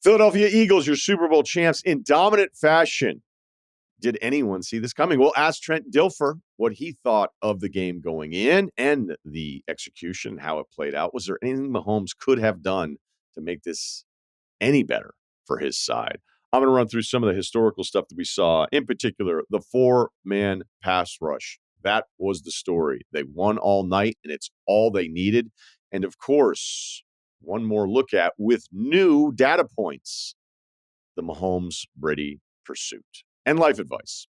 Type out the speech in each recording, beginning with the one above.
Philadelphia Eagles, your Super Bowl champs in dominant fashion. Did anyone see this coming? We'll ask Trent Dilfer what he thought of the game going in and the execution, how it played out. Was there anything Mahomes could have done to make this any better for his side? I'm going to run through some of the historical stuff that we saw, in particular, the four-man pass rush. That was the story. They won all night, and it's all they needed. And, of course, one more look at, with new data points, the Mahomes-Brady pursuit. And life advice.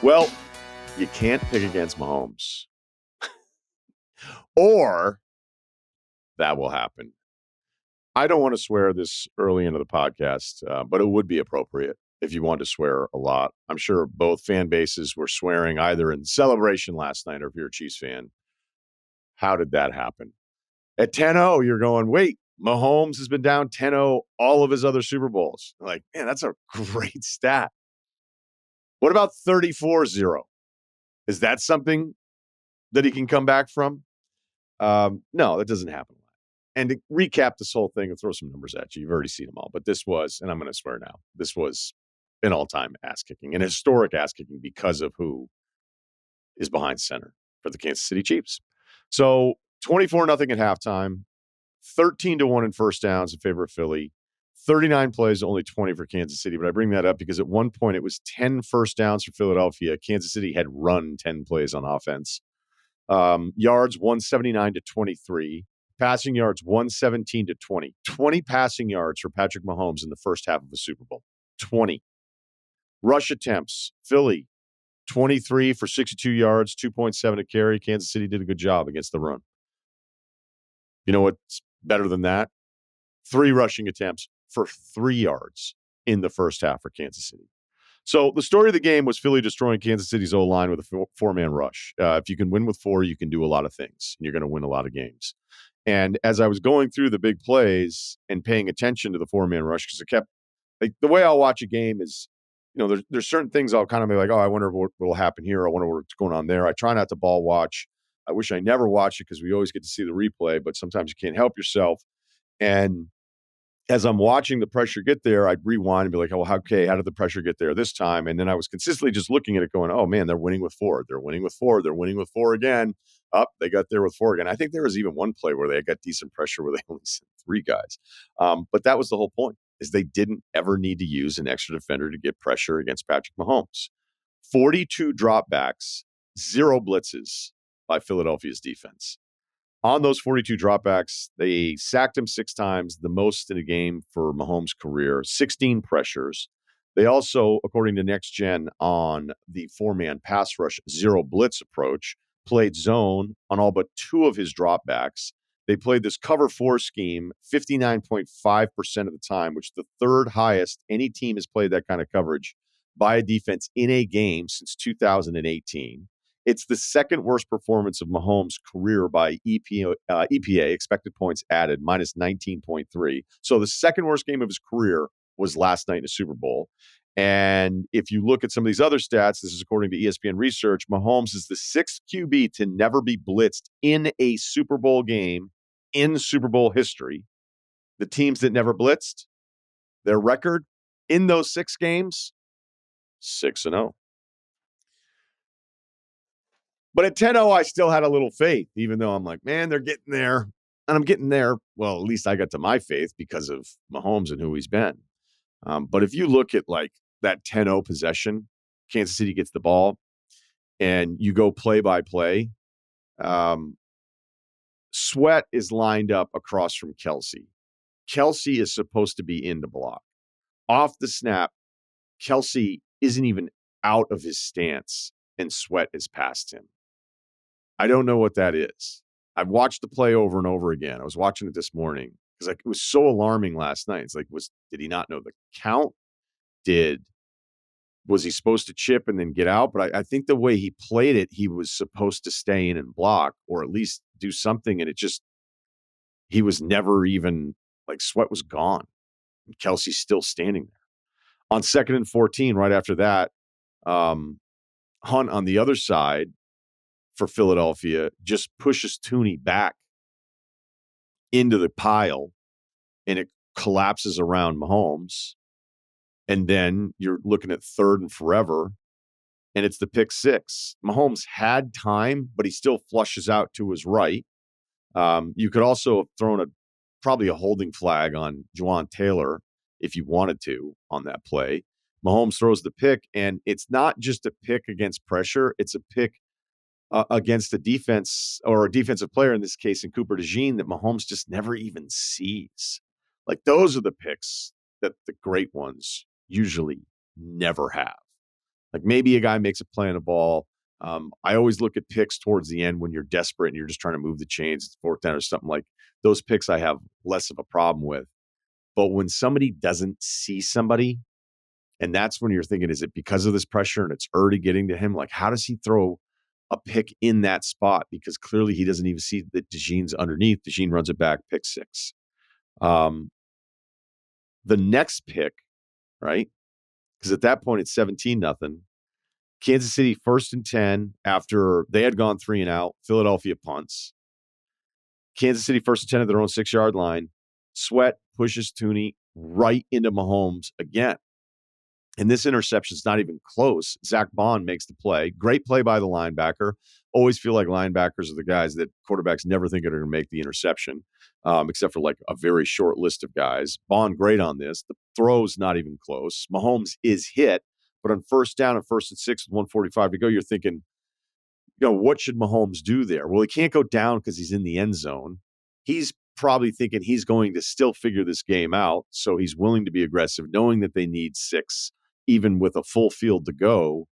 Well, you can't pick against Mahomes. Or that will happen. I don't want to swear this early into the podcast, but it would be appropriate if you want to swear a lot. I'm sure both fan bases were swearing either in celebration last night or if you're a Chiefs fan. How did that happen? At 10-0, you're going, wait, Mahomes has been down 10-0 all of his other Super Bowls. Like, man, that's a great stat. What about 34-0? Is that something that he can come back from? No, that doesn't happen. And to recap this whole thing and throw some numbers at you, you've already seen them all. But this was, and I'm going to swear now, this was an all-time ass-kicking, an historic ass-kicking because of who is behind center for the Kansas City Chiefs. So 24-0 at halftime, 13-1 in first downs in favor of Philly, 39 plays, only 20 for Kansas City. But I bring that up because at one point it was 10 first downs for Philadelphia. Kansas City had run 10 plays on offense. Yards 179-23. Passing yards 117-20. 20 passing yards for Patrick Mahomes in the first half of the Super Bowl. 20. Rush attempts. Philly 23 for 62 yards, 2.7 a carry. Kansas City did a good job against the run. You know what's better than that? 3 rushing attempts for 3 yards in the first half for Kansas City. So the story of the game was Philly destroying Kansas City's O-line with a four-man rush. If you can win with 4, you can do a lot of things. And you're going to win a lot of games. And as I was going through the big plays and paying attention to the four-man rush, because it kept, like, the way I'll watch a game is, you know, there's certain things I'll kind of be like, oh, I wonder what will happen here. I wonder what's going on there. I try not to ball watch. I wish I never watched it because we always get to see the replay, but sometimes you can't help yourself. And as I'm watching the pressure get there, I'd rewind and be like, oh, okay, how did the pressure get there this time? And then I was consistently just looking at it going, oh, man, they're winning with 4. They're winning with 4. They're winning with 4 again. They got there with 4 again. I think there was even one play where they got decent pressure where they only sent 3 guys. But that was the whole point, is they didn't ever need to use an extra defender to get pressure against Patrick Mahomes. 42 dropbacks, 0 blitzes by Philadelphia's defense. On those 42 dropbacks, they sacked him 6 times, the most in a game for Mahomes' career, 16 pressures. They also, according to Next Gen, on the 4-man pass rush, 0 blitz approach, played zone on all but 2 of his dropbacks. They played this cover 4 scheme 59.5% of the time, which is the 3rd highest any team has played that kind of coverage by a defense in a game since 2018. It's the 2nd worst performance of Mahomes' career by EPA, expected points added, minus 19.3. So the 2nd worst game of his career was last night in a Super Bowl. And if you look at some of these other stats, this is according to ESPN research, Mahomes is the 6th QB to never be blitzed in a Super Bowl game in Super Bowl history. The teams that never blitzed, their record in those 6 games, 6-0. But at 10-0, I still had a little faith, even though I'm like, man, they're getting there. And I'm getting there. Well, at least I got to my faith because of Mahomes and who he's been. But if you look at like that 10-0 possession, Kansas City gets the ball, and you go play by play. Sweat is lined up across from Kelsey. Kelsey is supposed to be in the block. Off the snap, Kelsey isn't even out of his stance, and Sweat is past him. I don't know what that is. I've watched the play over and over again. I was watching it this morning because it was so alarming last night. It's like, did he not know the count? Was he supposed to chip and then get out? But I think the way he played it, he was supposed to stay in and block or at least do something. And he was never even, like, Sweat was gone. And Kelsey's still standing there. On 2nd and 14, right after that, Hunt on the other side for Philadelphia just pushes Tooney back into the pile and it collapses around Mahomes. And then you're looking at third and forever, and it's the pick six. Mahomes had time, but he still flushes out to his right. You could also have thrown probably a holding flag on Juwan Taylor if you wanted to on that play. Mahomes throws the pick, and it's not just a pick against pressure. It's a pick against a defense or a defensive player, in this case, in Cooper DeJean, that Mahomes just never even sees. Like, those are the picks that the great ones usually never have. Like, maybe a guy makes a play on a ball. I always look at picks towards the end when you're desperate and you're just trying to move the chains. It's fourth down or something. Like, those picks I have less of a problem with. But when somebody doesn't see somebody, and that's when you're thinking, is it because of this pressure and it's already getting to him? Like, how does he throw a pick in that spot? Because clearly he doesn't even see that DeJean's underneath. DeJean runs it back, pick six. The next pick, right? Because at that point it's 17-0. Kansas City 1st and 10 after they had gone 3 and out. Philadelphia punts. Kansas City 1st and 10 at their own 6-yard line. Sweat pushes Tooney right into Mahomes again. And this interception's not even close. Zach Bond makes the play. Great play by the linebacker. Always feel like linebackers are the guys that quarterbacks never think are going to make the interception, except for like a very short list of guys. Bond, great on this. The throw's not even close. Mahomes is hit, but on first down and 1st and 6 with 1:45 to go, you're thinking, what should Mahomes do there? Well, he can't go down because he's in the end zone. He's probably thinking he's going to still figure this game out, so he's willing to be aggressive, knowing that they need 6 even with a full field to go.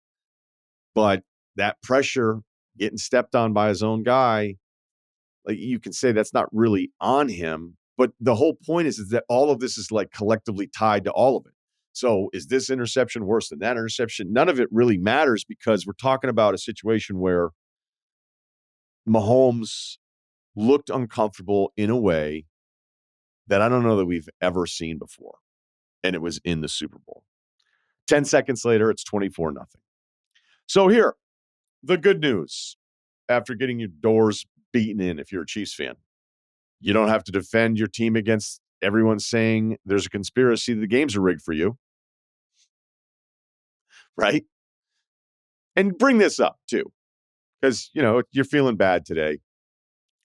But that pressure, getting stepped on by his own guy, like, you can say that's not really on him. But the whole point is that all of this is like collectively tied to all of it. So is this interception worse than that interception? None of it really matters, because we're talking about a situation where Mahomes looked uncomfortable in a way that I don't know that we've ever seen before. And it was in the Super Bowl. 10 seconds later, it's 24-0. So here, the good news after getting your doors beaten in, if you're a Chiefs fan, you don't have to defend your team against everyone saying there's a conspiracy that the games are rigged for you. Right? And bring this up too, because, you're feeling bad today.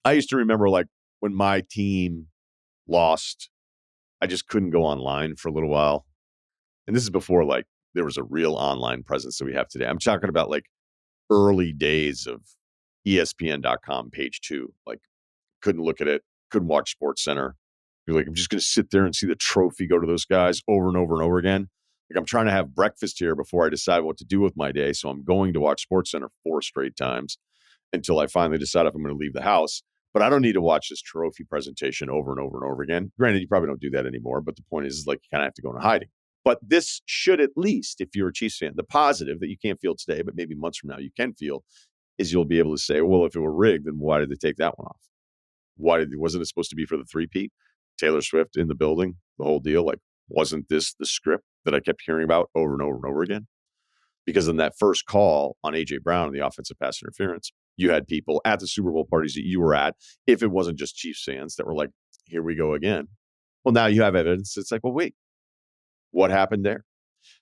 I used to remember, like, when my team lost, I just couldn't go online for a little while. And this is before, like, there was a real online presence that we have today. I'm talking about, like, early days of ESPN.com page 2. Like, couldn't look at it, couldn't watch Sports Center. You're like, I'm just going to sit there and see the trophy go to those guys over and over and over again. Like, I'm trying to have breakfast here before I decide what to do with my day. So I'm going to watch Sports Center 4 straight times until I finally decide if I'm going to leave the house. But I don't need to watch this trophy presentation over and over and over again. Granted, you probably don't do that anymore. But the point is like, you kind of have to go into hiding. But this should, at least, if you're a Chiefs fan, the positive that you can't feel today, but maybe months from now you can feel, is you'll be able to say, well, if it were rigged, then why did they take that one off? Wasn't it supposed to be for the three-peat? Taylor Swift in the building, the whole deal. Like, wasn't this the script that I kept hearing about over and over and over again? Because in that first call on A.J. Brown and the offensive pass interference, you had people at the Super Bowl parties that you were at, if it wasn't just Chiefs fans, that were like, here we go again. Well, now you have evidence. It's like, well, wait, what happened there?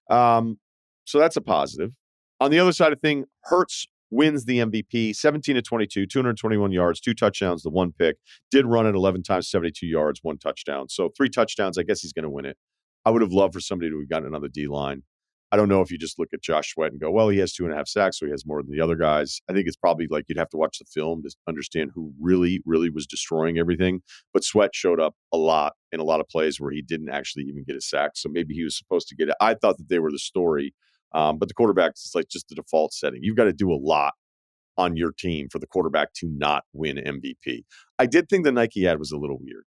So that's a positive. On the other side of thing, Hurts wins the MVP, 17-22, 221 yards, 2 touchdowns, the 1 pick. Did run it 11 times, 72 yards, 1 touchdown. So 3 touchdowns. I guess he's going to win it. I would have loved for somebody to have gotten another D-line. I don't know if you just look at Josh Sweat and go, well, he has 2.5 sacks, so he has more than the other guys. I think it's probably like you'd have to watch the film to understand who really, really was destroying everything. But Sweat showed up a lot in a lot of plays where he didn't actually even get a sack. So maybe he was supposed to get it. I thought that they were the story. But the quarterback is like just the default setting. You've got to do a lot on your team for the quarterback to not win MVP. I did think the Nike ad was a little weird.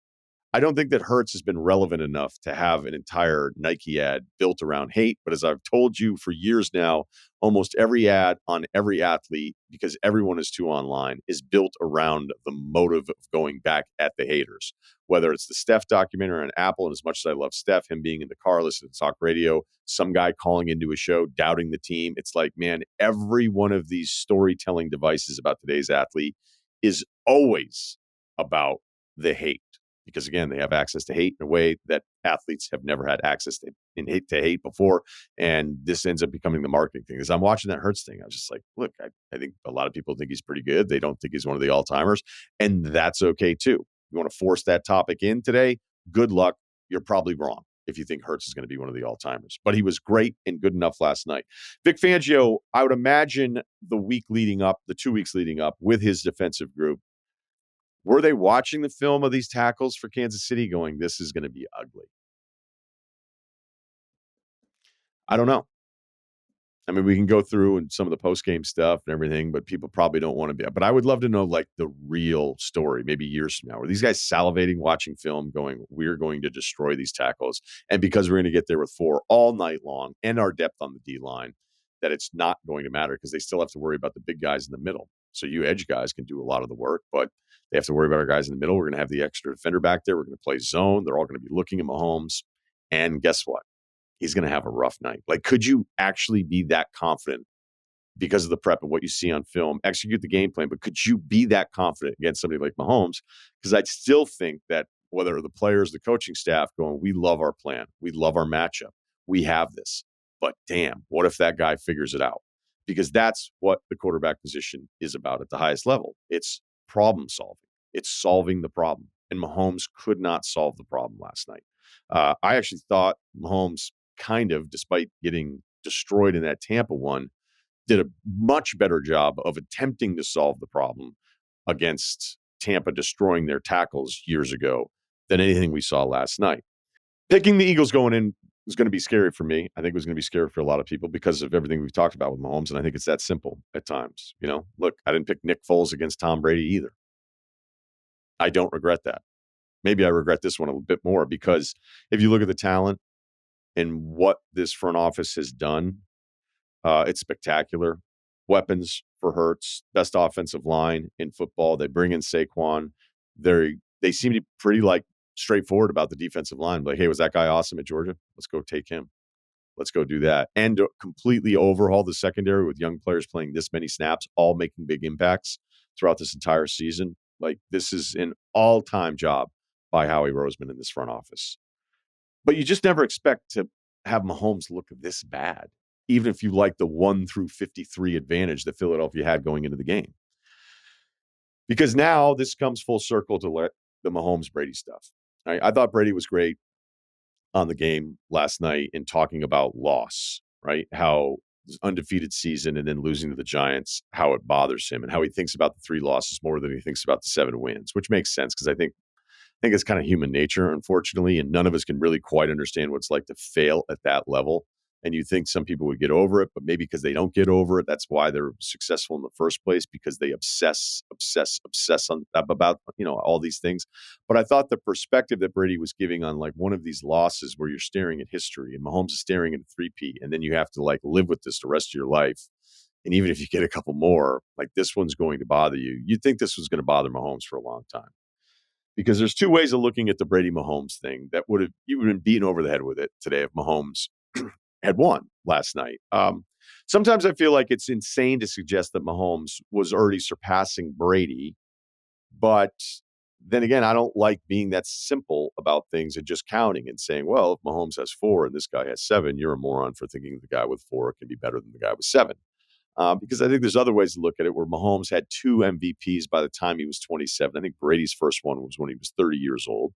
I don't think that Hurts has been relevant enough to have an entire Nike ad built around hate. But as I've told you for years now, almost every ad on every athlete, because everyone is too online, is built around the motive of going back at the haters. Whether it's the Steph documentary on Apple, and as much as I love Steph, him being in the car listening to talk radio, some guy calling into a show doubting the team. It's like, man, every one of these storytelling devices about today's athlete is always about the hate. because, again, they have access to hate in a way that athletes have never had access to hate before. And this ends up becoming the marketing thing. As I'm watching that Hurts thing, I was just like, look, I think a lot of people think he's pretty good. They don't think he's one of the all-timers, and that's okay too. You want to force that topic in today? Good luck. You're probably wrong if you think Hurts is going to be one of the all-timers. But he was great and good enough last night. Vic Fangio, I would imagine the 2 weeks leading up with his defensive group, were they watching the film of these tackles for Kansas City going, this is going to be ugly? I don't know. I mean, we can go through and some of the post-game stuff and everything, but people probably don't want to be. But I would love to know, like, the real story, maybe years from now. Are these guys salivating, watching film, going, we're going to destroy these tackles? And because we're going to get there with 4 all night long and our depth on the D-line, that it's not going to matter because they still have to worry about the big guys in the middle. So you edge guys can do a lot of the work, but they have to worry about our guys in the middle. We're going to have the extra defender back there. We're going to play zone. They're all going to be looking at Mahomes. And guess what? He's going to have a rough night. Like, could you actually be that confident because of the prep and what you see on film, execute the game plan, but could you be that confident against somebody like Mahomes? Because I'd still think that whether the players, the coaching staff going, we love our plan. We love our matchup. We have this. But damn, what if that guy figures it out? Because that's what the quarterback position is about at the highest level. It's problem solving. It's solving the problem. And Mahomes could not solve the problem last night. I actually thought Mahomes kind of, despite getting destroyed in that Tampa one, did a much better job of attempting to solve the problem against Tampa destroying their tackles years ago than anything we saw last night. Picking the Eagles going in was going to be scary for me. I think it was going to be scary for a lot of people because of everything we've talked about with Mahomes, and I think it's that simple at times. You know, look, I didn't pick Nick Foles against Tom Brady either. I don't regret that. Maybe I regret this one a little bit more because if you look at the talent and what this front office has done, it's spectacular. Weapons for Hurts, best offensive line in football. They bring in Saquon. They seem to be pretty straightforward about the defensive line. Like, hey, was that guy awesome at Georgia? Let's go take him. Let's go do that. And to completely overhaul the secondary with young players playing this many snaps, all making big impacts throughout this entire season. Like, this is an all-time job by Howie Roseman in this front office. But you just never expect to have Mahomes look this bad, even if you like the 1 through 53 advantage that Philadelphia had going into the game. Because now this comes full circle to the Mahomes-Brady stuff. I thought Brady was great on the game last night in talking about loss, right? How undefeated season and then losing to the Giants, how it bothers him and how he thinks about the 3 losses more than he thinks about the 7 wins, which makes sense because I think it's kind of human nature, unfortunately, and none of us can really quite understand what it's like to fail at that level. And you think some people would get over it, but maybe because they don't get over it, that's why they're successful in the first place, because they obsess on about all these things. But I thought the perspective that Brady was giving on like one of these losses where you're staring at history and Mahomes is staring at a three-peat, and then you have to like live with this the rest of your life. And even if you get a couple more, like this one's going to bother you. You'd think this was going to bother Mahomes for a long time. Because there's 2 ways of looking at the Brady-Mahomes thing that you would have been beaten over the head with it today if Mahomes had won last night. Sometimes I feel like it's insane to suggest that Mahomes was already surpassing Brady. But then again, I don't like being that simple about things and just counting and saying, well, if Mahomes has 4 and this guy has 7, you're a moron for thinking the guy with 4 can be better than the guy with 7. Because I think there's other ways to look at it where Mahomes had 2 MVPs by the time he was 27. I think Brady's first one was when he was 30 years old.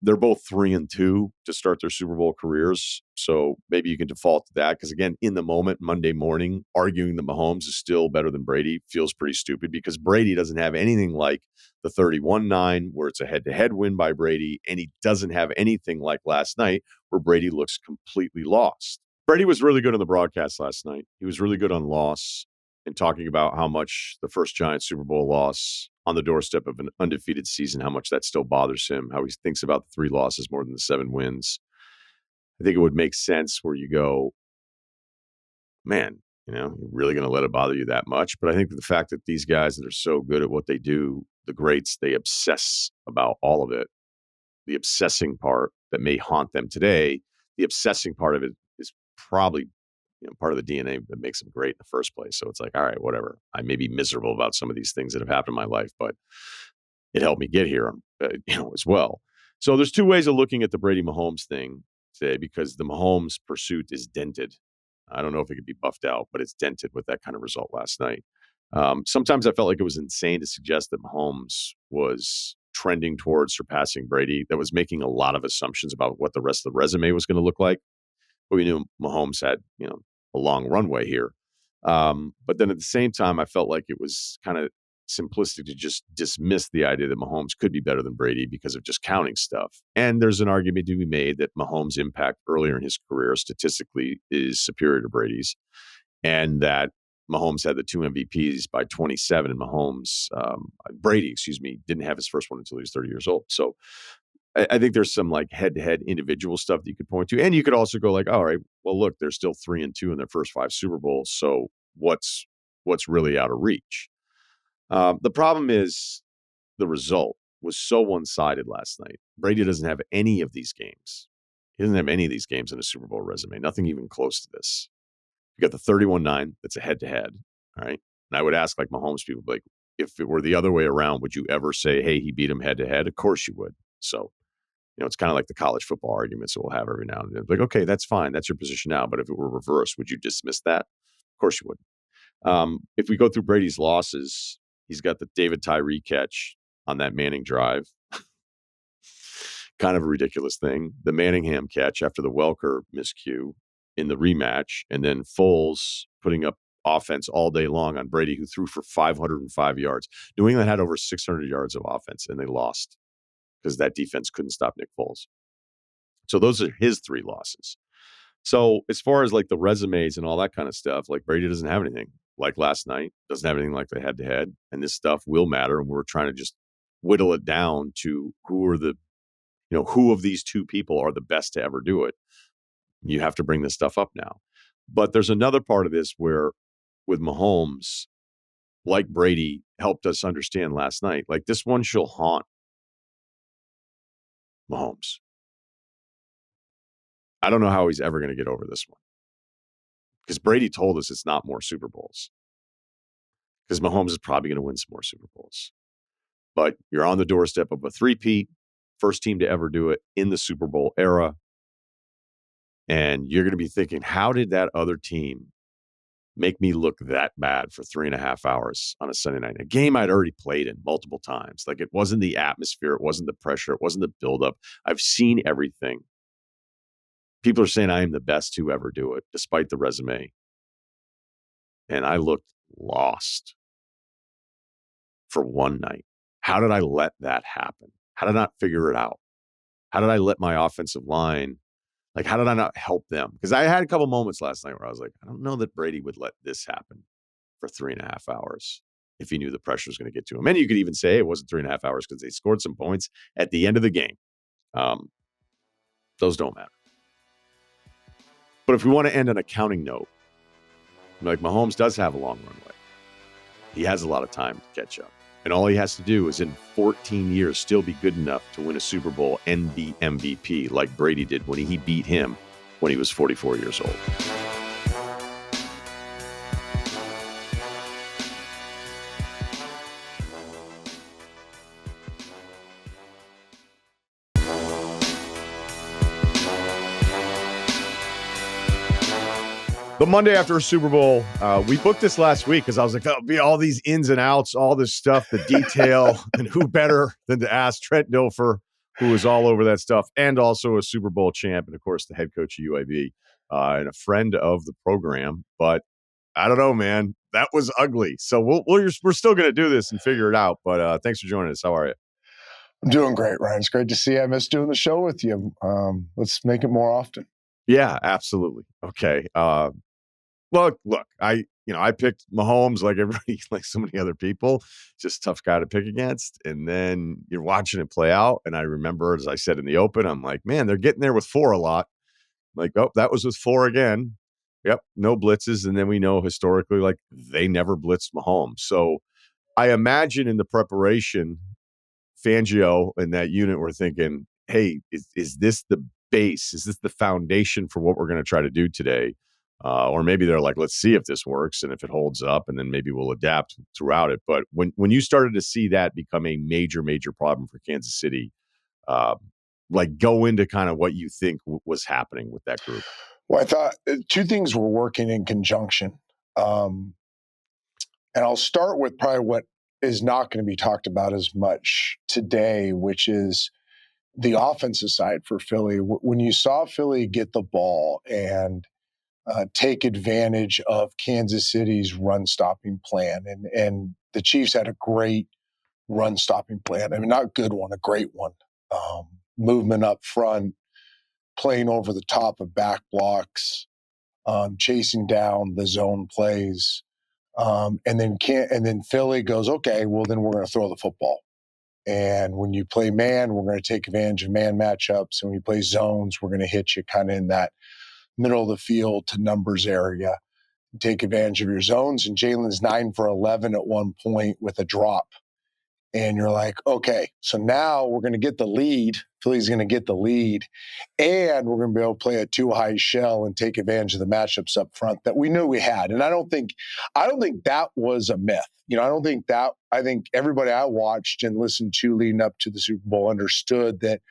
They're both 3-2 to start their Super Bowl careers. So maybe you can default to that. Because again, in the moment, Monday morning, arguing that Mahomes is still better than Brady feels pretty stupid because Brady doesn't have anything like the 31-9 where it's a head-to-head win by Brady. And he doesn't have anything like last night where Brady looks completely lost. Brady was really good on the broadcast last night. He was really good on loss and talking about how much the first Giants Super Bowl loss on the doorstep of an undefeated season, how much that still bothers him, how he thinks about the 3 losses more than the 7 wins. I think it would make sense where you go, man, you're really going to let it bother you that much? But I think the fact that these guys that are so good at what they do, the greats, they obsess about all of it. The obsessing part that may haunt them today, the obsessing part of it is probably part of the DNA that makes them great in the first place. So it's like, all right, whatever. I may be miserable about some of these things that have happened in my life, but it helped me get here, as well. So there's two ways of looking at the Brady-Mahomes thing today because the Mahomes pursuit is dented. I don't know if it could be buffed out, but it's dented with that kind of result last night. Sometimes I felt like it was insane to suggest that Mahomes was trending towards surpassing Brady. That was making a lot of assumptions about what the rest of the resume was going to look like. But we knew Mahomes had, a long runway here. But then at the same time, I felt like it was kind of simplistic to just dismiss the idea that Mahomes could be better than Brady because of just counting stuff. And there's an argument to be made that Mahomes' impact earlier in his career statistically is superior to Brady's, and that Mahomes had the two MVPs by 27, and Brady, didn't have his first one until he was 30 years old. So I think there's some like head-to-head individual stuff that you could point to. And you could also go like, all right, well, look, they're still 3-2 in their first 5 Super Bowls. So what's really out of reach? The problem is the result was so one-sided last night. Brady doesn't have any of these games. He doesn't have any of these games in a Super Bowl resume, nothing even close to this. You got the 31-9, that's a head-to-head, all right? And I would ask like Mahomes people, like, if it were the other way around, would you ever say, hey, he beat him head-to-head? Of course you would. So, it's kind of like the college football arguments that we'll have every now and then. Like, okay, that's fine. That's your position now. But if it were reversed, would you dismiss that? Of course you wouldn't. If we go through Brady's losses, he's got the David Tyree catch on that Manning drive. Kind of a ridiculous thing. The Manningham catch after the Welker miscue in the rematch. And then Foles putting up offense all day long on Brady, who threw for 505 yards. New England had over 600 yards of offense, and they lost because that defense couldn't stop Nick Foles. So those are his 3 losses. So as far as like the resumes and all that kind of stuff, like Brady doesn't have anything like last night, doesn't have anything like the head-to-head, and this stuff will matter. And we're trying to just whittle it down to who of these 2 people are the best to ever do it. You have to bring this stuff up now. But there's another part of this where with Mahomes, like Brady helped us understand last night, like this one shall haunt Mahomes. I don't know how he's ever going to get over this one. Because Brady told us it's not more Super Bowls. Because Mahomes is probably going to win some more Super Bowls. But you're on the doorstep of a three-peat, first team to ever do it in the Super Bowl era. And you're going to be thinking, how did that other team make me look that bad for 3.5 hours on a Sunday night? A game I'd already played in multiple times. Like, it wasn't the atmosphere. It wasn't the pressure. It wasn't the buildup. I've seen everything. People are saying I am the best to ever do it, despite the resume. And I looked lost for one night. How did I let that happen? How did I not figure it out? How did I let my offensive line, like, how did I not help them? Because I had a couple moments last night where I was like, I don't know that Brady would let this happen for 3.5 hours if he knew the pressure was going to get to him. And you could even say it wasn't 3.5 hours because they scored some points at the end of the game. Those don't matter. But if we want to end on a counting note, like Mahomes does have a long runway. He has a lot of time to catch up. And all he has to do is in 14 years still be good enough to win a Super Bowl and be MVP like Brady did when he beat him when he was 44 years old. The Monday after a Super Bowl, we booked this last week because I was like, there'll be all these ins and outs, all this stuff, the detail, and who better than to ask Trent Dilfer, who was all over that stuff, and also a Super Bowl champ, and of course the head coach of UAB, and a friend of the program. But I don't know, man, that was ugly. So we're still going to do this and figure it out. But thanks for joining us. How are you? I'm doing great, Ryan. It's great to see you. I miss doing the show with you. Let's make it more often. Yeah, absolutely. Okay. Look, I picked Mahomes like everybody, like so many other people, just tough guy to pick against. And then you're watching it play out. And I remember, as I said in the open, I'm like, man, they're getting there with 4 a lot. Like, oh, that was with 4 again. Yep. No blitzes. And then we know historically, like, they never blitzed Mahomes. So I imagine in the preparation, Fangio and that unit were thinking, hey, is this the base? Is this the foundation for what we're going to try to do today? Or maybe they're like, let's see if this works and if it holds up, and then maybe we'll adapt throughout it. But when you started to see that become a major, major problem for Kansas City, uh, like go into kind of what you think was happening with that group. Well, I thought two things were working in conjunction. And I'll start with probably what is not going to be talked about as much today, which is the offensive side for Philly. When you saw Philly get the ball and take advantage of Kansas City's run-stopping plan, and the Chiefs had a great run-stopping plan. I mean, not a good one, a great one. Movement up front, playing over the top of back blocks, chasing down the zone plays. And then Philly goes, okay, well, then we're going to throw the football. And when you play man, we're going to take advantage of man matchups. And when you play zones, we're going to hit you kind of in that middle of the field to numbers area, take advantage of your zones. And Jalen's 9 for 11 at one point with a drop. And you're like, okay, so now we're going to get the lead. Philly's going to get the lead. And we're going to be able to play a too high shell and take advantage of the matchups up front that we knew we had. And I don't think that was a myth. I think everybody I watched and listened to leading up to the Super Bowl understood that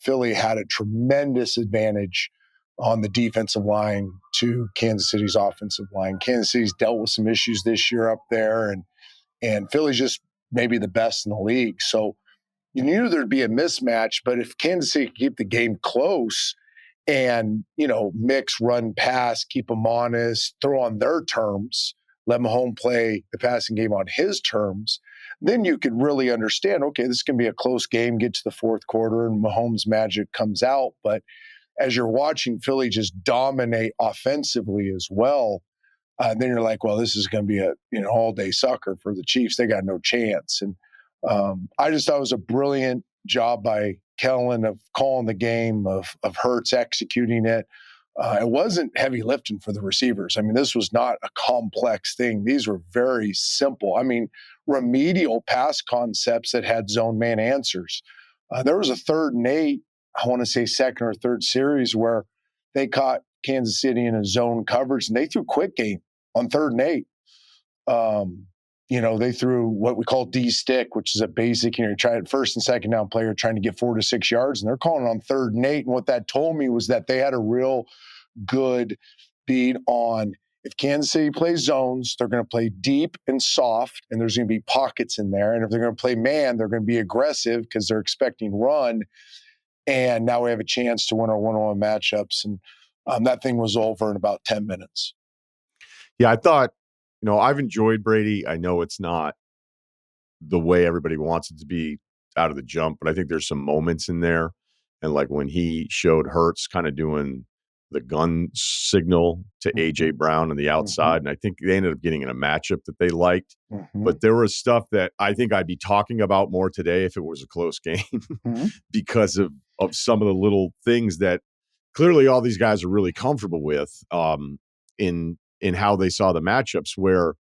Philly had a tremendous advantage on the defensive line to Kansas City's offensive line. Kansas City's dealt with some issues this year up there, and Philly's just maybe the best in the league. So you knew there'd be a mismatch, but if Kansas City could keep the game close and, mix, run, pass, keep them honest, throw on their terms, let Mahomes play the passing game on his terms, then you could really understand, okay, this can be a close game, get to the fourth quarter, and Mahomes' magic comes out. But as you're watching Philly just dominate offensively as well, then you're like, well, this is going to be a all-day sucker for the Chiefs. They got no chance. And I just thought it was a brilliant job by Kellen of calling the game, of Hurts executing it. It wasn't heavy lifting for the receivers. I mean, this was not a complex thing. These were very simple. I mean, remedial pass concepts that had zone man answers. There was a 3rd and 8, I want to say second or third series, where they caught Kansas City in a zone coverage, and they threw quick game on 3rd and 8. They threw what we call D-stick, which is a basic, you're trying first and second down player trying to get 4 to 6 yards, and they're calling it on 3rd and 8. And what that told me was that they had a real good beat on, if Kansas City plays zones, they're going to play deep and soft, and there's going to be pockets in there. And if they're going to play man, they're going to be aggressive because they're expecting run. And now we have a chance to win our one-on-one matchups. And that thing was over in about 10 minutes. Yeah, I thought, I've enjoyed Brady. I know it's not the way everybody wants it to be out of the jump, but I think there's some moments in there. And like when he showed Hurts kind of doing the gun signal to AJ Brown on the outside, and I think they ended up getting in a matchup that they liked. But there was stuff that I think I'd be talking about more today if it was a close game because of some of the little things that clearly all these guys are really comfortable with in how they saw the matchups where,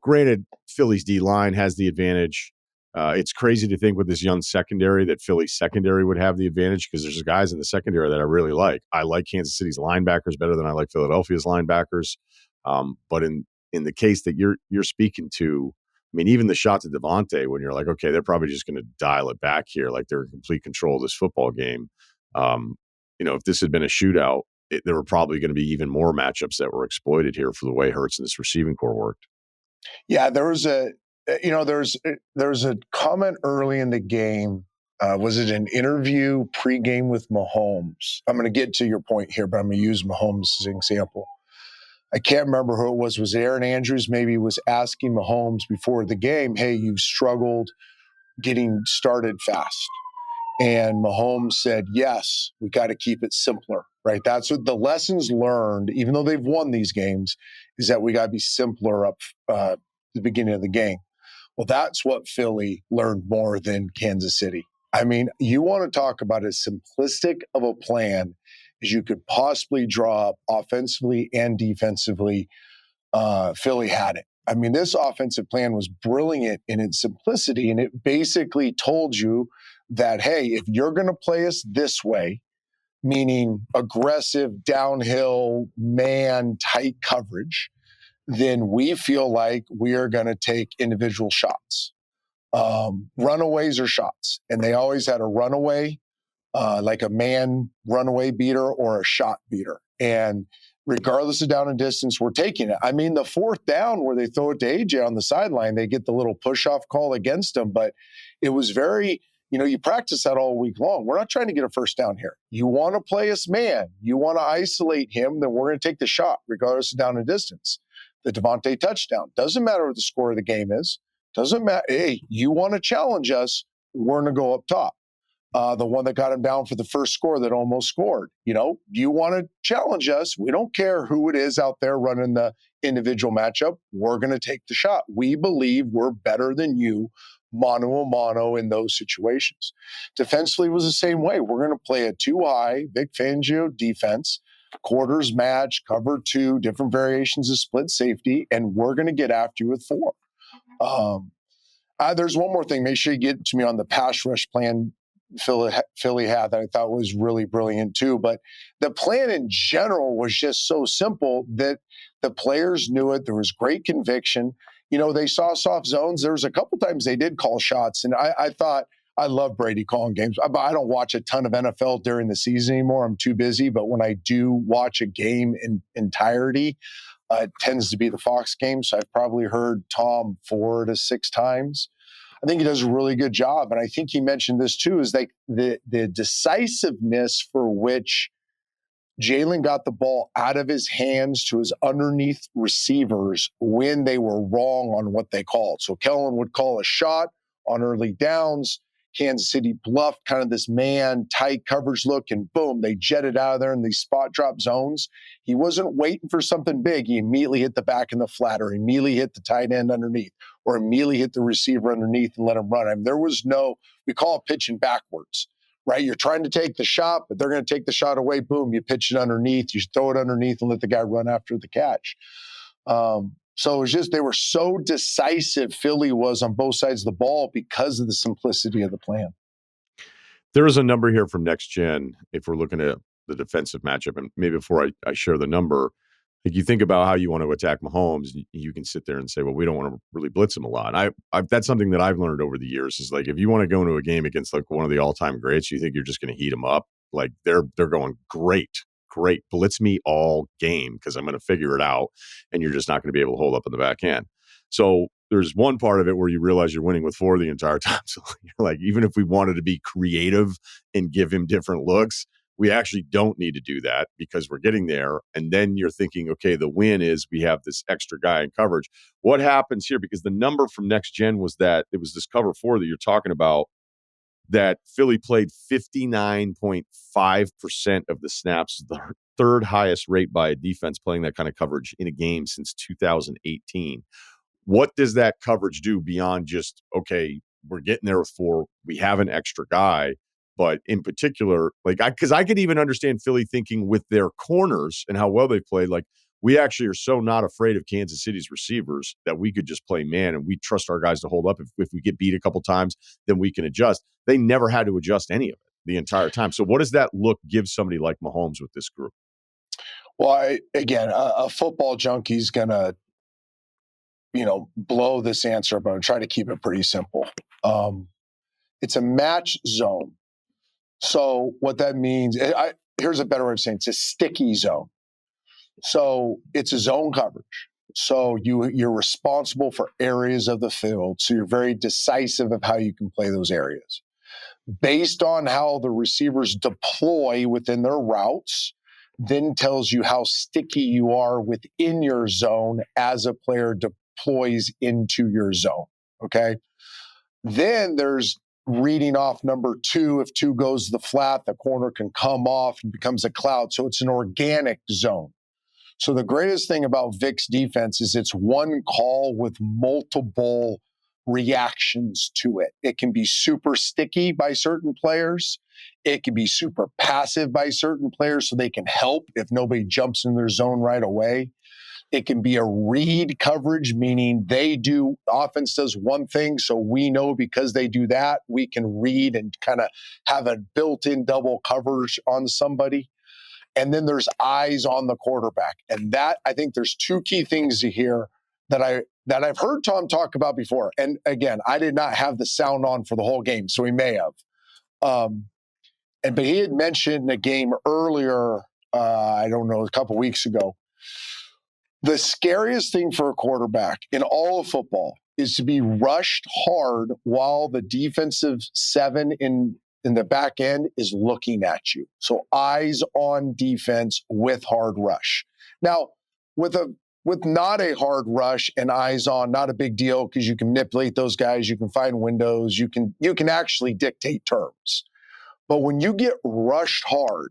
granted, Philly's D-line has the advantage. It's crazy to think with this young secondary that Philly's secondary would have the advantage because there's guys in the secondary that I really like. I like Kansas City's linebackers better than I like Philadelphia's linebackers. But in the case that you're speaking to, I mean, even the shots at Devontae, when you're like, okay, they're probably just going to dial it back here, like they're in complete control of this football game. If this had been a shootout, there were probably going to be even more matchups that were exploited here for the way Hurts and this receiving core worked. Yeah, there's a comment early in the game. Was it an interview pregame with Mahomes? I'm going to get to your point here, but I'm going to use Mahomes as an example. I can't remember who it was. Was it Aaron Andrews? Maybe was asking Mahomes before the game, hey, you've struggled getting started fast. And Mahomes said, yes, we got to keep it simpler, right? That's what the lessons learned, even though they've won these games, is that we got to be simpler up the beginning of the game. Well, that's what Philly learned more than Kansas City. I mean, you want to talk about as simplistic of a plan as you could possibly draw up offensively and defensively. Philly had it. I mean, this offensive plan was brilliant in its simplicity, and it basically told you that, hey, if you're going to play us this way, meaning aggressive, downhill, man, tight coverage, then we feel like we are going to take individual shots, runaways or shots. And they always had a runaway, like a man runaway beater or a shot beater. And regardless of down and distance, we're taking it. I mean, the fourth down where they throw it to AJ on the sideline, they get the little push-off call against them, but it was very, you practice that all week long. We're not trying to get a first down here. You want to play us man. You want to isolate him, then we're going to take the shot, regardless of down and distance. The Devontae touchdown. Doesn't matter what the score of the game is. Doesn't matter. Hey, you want to challenge us, we're going to go up top. The one that got him down for the first score that almost scored. You want to challenge us. We don't care who it is out there running the individual matchup. We're going to take the shot. We believe we're better than you, mano a mano, in those situations. Defensively was the same way. We're going to play a too high, Vic Fangio defense, quarters match, cover two, different variations of split safety, and we're going to get after you with four. There's one more thing. Make sure you get to me on the pass rush plan Philly had that I thought was really brilliant too. But the plan in general was just so simple that the players knew it. There was great conviction. They saw soft zones. There was a couple times they did call shots. And I thought, I love Brady calling games. I don't watch a ton of NFL during the season anymore. I'm too busy. But when I do watch a game in entirety, it tends to be the Fox game. So I've probably heard Tom 4 to 6 times. I think he does a really good job. And I think he mentioned this too, is like the decisiveness for which Jalen got the ball out of his hands to his underneath receivers when they were wrong on what they called. So Kellen would call a shot on early downs. Kansas City bluffed kind of this man tight coverage look, and boom, they jetted out of there in these spot drop zones. He wasn't waiting for something big. He immediately hit the back in the flat, or immediately hit the tight end underneath, or immediately hit the receiver underneath and let him run. I mean, there was we call it pitching backwards, right? You're trying to take the shot, but they're going to take the shot away. Boom, you pitch it underneath, you throw it underneath and let the guy run after the catch. So it was just, they were so decisive, Philly was, on both sides of the ball because of the simplicity of the plan. There is a number here from Next Gen, if we're looking at the defensive matchup. And maybe before I share the number, like, you think about how you want to attack Mahomes, you can sit there and say, well, we don't want to really blitz him a lot. That's something that I've learned over the years, is like, if you want to go into a game against like one of the all-time greats, you think you're just going to heat him up. Like, they're going, great, blitz me all game, because I'm going to figure it out, and you're just not going to be able to hold up in the back end. So there's one part of it where you realize you're winning with 4 the entire time. So you're like, even if we wanted to be creative and give him different looks, we actually don't need to do that, because we're getting there. And then you're thinking, okay, the win is we have this extra guy in coverage. What happens here? Because the number from Next Gen was that it was this cover 4 that you're talking about, that Philly played 59.5% of the snaps, the third highest rate by a defense playing that kind of coverage in a game since 2018. What does that coverage do beyond just, okay, we're getting there with 4, we have an extra guy, but in particular, like, because I could even understand Philly thinking with their corners and how well they played, like, we actually are so not afraid of Kansas City's receivers that we could just play man, and we trust our guys to hold up. If we get beat a couple times, then we can adjust. They never had to adjust any of it the entire time. So what does that look give somebody like Mahomes with this group? Well, again, a football junkie's going to, blow this answer, but I'm trying to keep it pretty simple. It's a match zone. So what that means, here's a better way of saying it. It's a sticky zone. So it's a zone coverage. So you're responsible for areas of the field. So you're very decisive of how you can play those areas. Based on how the receivers deploy within their routes, then tells you how sticky you are within your zone as a player deploys into your zone. Okay. Then there's reading off number 2. If 2 goes to the flat, the corner can come off and becomes a cloud. So it's an organic zone. So the greatest thing about Vic's defense is it's one call with multiple reactions to it. It can be super sticky by certain players. It can be super passive by certain players so they can help if nobody jumps in their zone right away. It can be a read coverage, meaning offense does one thing, so we know because they do that, we can read and kind of have a built-in double coverage on somebody. And then there's eyes on the quarterback. And that, I think there's two key things here that I've heard Tom talk about before. And again, I did not have the sound on for the whole game, so he may have. But he had mentioned a game earlier, I don't know, a couple weeks ago. The scariest thing for a quarterback in all of football is to be rushed hard while the defensive seven in the back end is looking at you. So eyes on defense with hard rush. Now, with not a hard rush and eyes on, not a big deal because you can manipulate those guys, you can find windows, you can actually dictate terms. But when you get rushed hard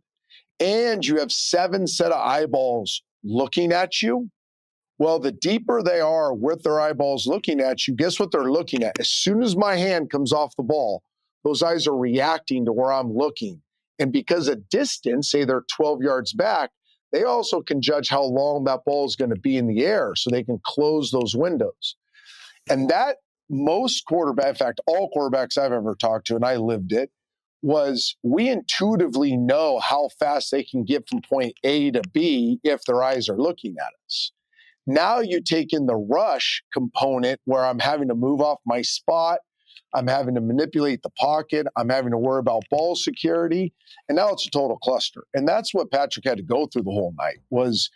and you have 7 set of eyeballs looking at you, well, the deeper they are with their eyeballs looking at you, guess what they're looking at? As soon as my hand comes off the ball, those eyes are reacting to where I'm looking. And because of distance, say they're 12 yards back, they also can judge how long that ball is going to be in the air so they can close those windows. And that most quarterbacks, in fact, all quarterbacks I've ever talked to, and I lived it, was we intuitively know how fast they can get from point A to B if their eyes are looking at us. Now you take in the rush component where I'm having to move off my spot, I'm having to manipulate the pocket, I'm having to worry about ball security, and now it's a total cluster. And that's what Patrick had to go through the whole night was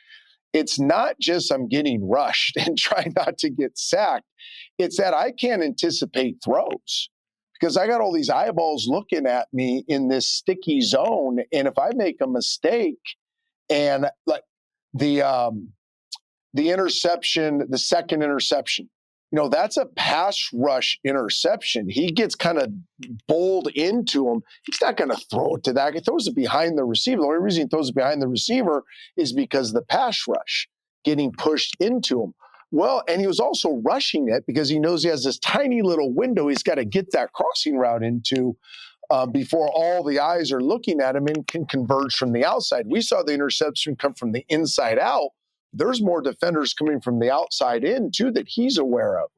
it's not just I'm getting rushed and trying not to get sacked. It's that I can't anticipate throws because I got all these eyeballs looking at me in this sticky zone. And if I make a mistake and like the interception, the second interception, that's a pass rush interception. He gets kind of bowled into him. He's not going to throw it to that. He throws it behind the receiver. The only reason he throws it behind the receiver is because of the pass rush getting pushed into him. Well, and he was also rushing it because he knows he has this tiny little window he's got to get that crossing route into before all the eyes are looking at him and can converge from the outside. We saw the interception come from the inside out. There's more defenders coming from the outside in too that he's aware of.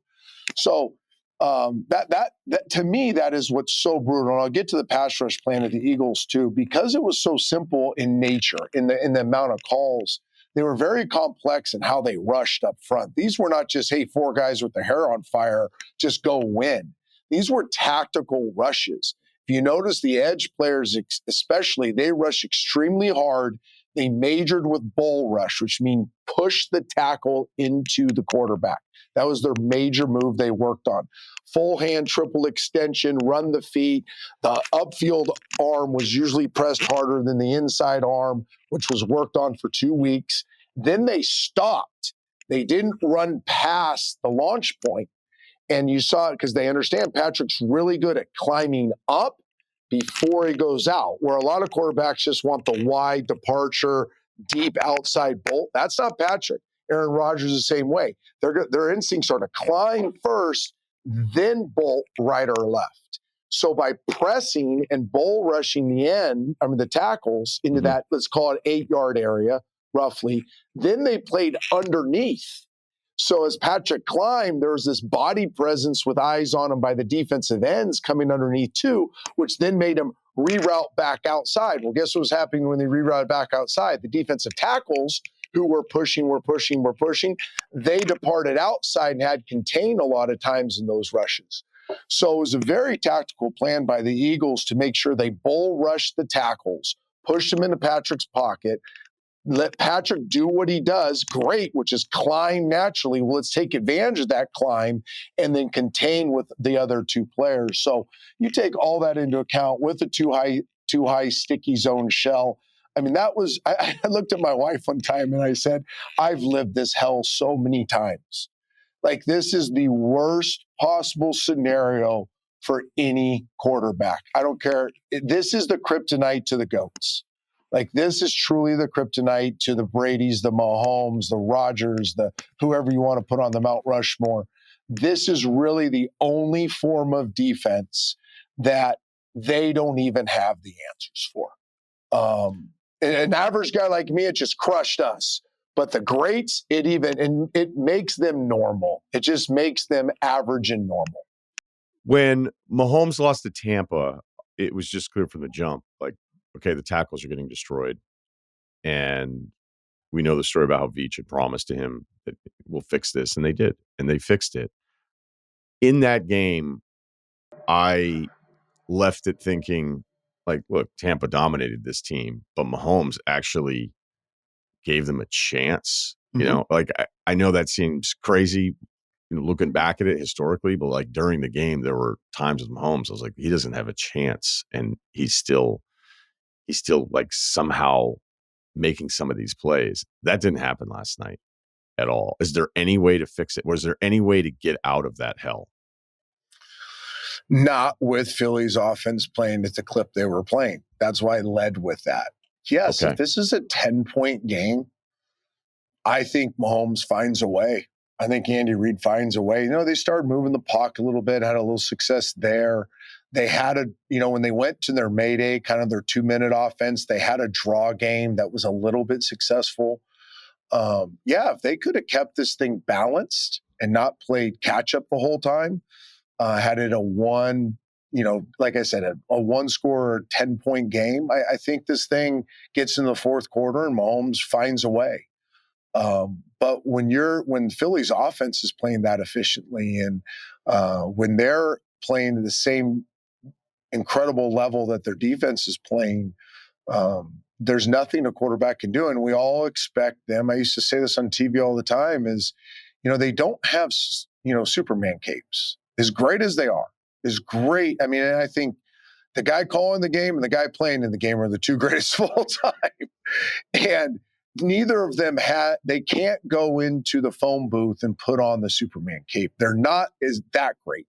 So that to me, that is what's so brutal. And I'll get to the pass rush plan of the Eagles too, because it was so simple in nature, in the amount of calls. They were very complex in how they rushed up front. These were not just, hey, 4 guys with their hair on fire, just go win. These were tactical rushes. If you notice the edge players especially, they rush extremely hard. They majored with bull rush, which means push the tackle into the quarterback. That was their major move they worked on. Full hand, triple extension, run the feet. The upfield arm was usually pressed harder than the inside arm, which was worked on for 2 weeks. Then they stopped. They didn't run past the launch point. And you saw it because they understand Patrick's really good at climbing up before he goes out, where a lot of quarterbacks just want the wide departure, deep outside bolt. That's not Patrick. Aaron Rodgers is the same way. Their instincts are to climb first, then bolt right or left. So by pressing and bull rushing the tackles into that, let's call it 8-yard area, roughly, then they played underneath. So as Patrick climbed, there was this body presence with eyes on him by the defensive ends coming underneath too, which then made him reroute back outside. Well, guess what was happening when they rerouted back outside? The defensive tackles who were pushing, they departed outside and had contained a lot of times in those rushes. So it was a very tactical plan by the Eagles to make sure they bull rushed the tackles, pushed them into Patrick's pocket, let Patrick do what he does great, which is climb naturally. Well, let's take advantage of that climb and then contain with the other 2 players. So you take all that into account with the too high sticky zone shell. I mean, I looked at my wife one time and I said, I've lived this hell so many times. Like, this is the worst possible scenario for any quarterback. I don't care. This is the kryptonite to the GOATs. Like, this is truly the kryptonite to the Bradys, the Mahomes, the Rodgers, the whoever you want to put on the Mount Rushmore. This is really the only form of defense that they don't even have the answers for. An average guy like me, it just crushed us. But the greats, it makes them normal. It just makes them average and normal. When Mahomes lost to Tampa, it was just clear from the jump, like, okay, the tackles are getting destroyed. And we know the story about how Veach had promised to him that we'll fix this, and they did, and they fixed it. In that game, I left it thinking, like, look, Tampa dominated this team, but Mahomes actually gave them a chance. You know, like, I know that seems crazy, looking back at it historically, but like during the game, there were times with Mahomes, I was like, he doesn't have a chance, and he's still like somehow making some of these plays. That didn't happen last night at all. Is there any way to fix it? Was there any way to get out of that hell? Not with Philly's offense playing at the clip they were playing. That's why I led with that. Yes, Okay. if this is a 10-point game, I think Mahomes finds a way. I think Andy Reid finds a way. They started moving the pocket a little bit, had a little success there. They had when they went to their Mayday, kind of their 2-minute offense, they had a draw game that was a little bit successful. If they could have kept this thing balanced and not played catch up the whole time, had it a one, like I said, a one-score 10-point game, I think this thing gets in the fourth quarter and Mahomes finds a way. But when Philly's offense is playing that efficiently, and when they're playing to the same incredible level that their defense is playing, there's nothing a quarterback can do. And we all expect them. I used to say this on TV all the time is, they don't have, Superman capes. As great as they are, is great. I mean, I think the guy calling the game and the guy playing in the game are the two greatest of all time. And neither of them they can't go into the phone booth and put on the Superman cape. They're not that great.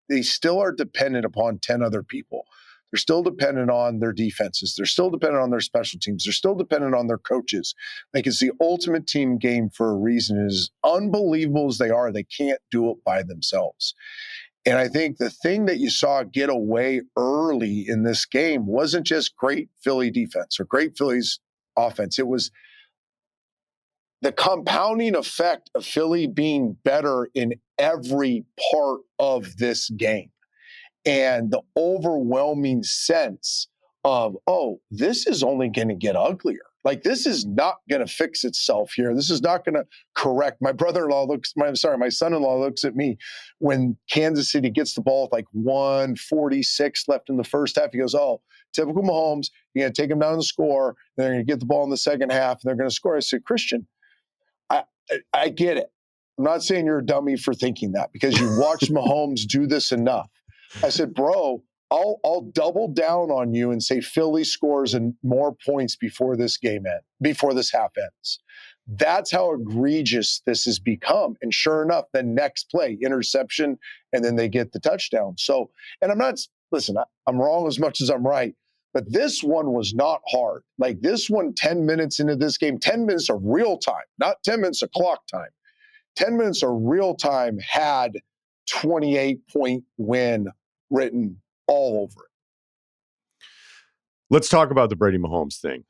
They still are dependent upon 10 other people. They're still dependent on their defenses. They're still dependent on their special teams. They're still dependent on their coaches. Like, it's the ultimate team game for a reason. As unbelievable as they are, they can't do it by themselves. And I think the thing that you saw get away early in this game wasn't just great Philly defense or great Philly's offense. It was the compounding effect of Philly being better in every part of this game. And the overwhelming sense of, this is only going to get uglier. Like, this is not going to fix itself here. This is not going to correct. My son-in-law looks at me when Kansas City gets the ball with like 1:46 left in the first half. He goes, typical Mahomes. You're going to take them down the score. They're going to get the ball in the second half, and they're going to score. I said, Crichton, I get it. I'm not saying you're a dummy for thinking that, because you watched Mahomes do this enough. I said, bro, I'll double down on you and say Philly scores and more points before this half ends. That's how egregious this has become. And sure enough, the next play, interception, and then they get the touchdown. So, and I'm wrong as much as I'm right. But this one was not hard. Like, this one, 10 minutes into this game, 10 minutes of real time, not 10 minutes of clock time. 10 minutes of real time had 28-point win written all over it. Let's talk about the Brady-Mahomes thing,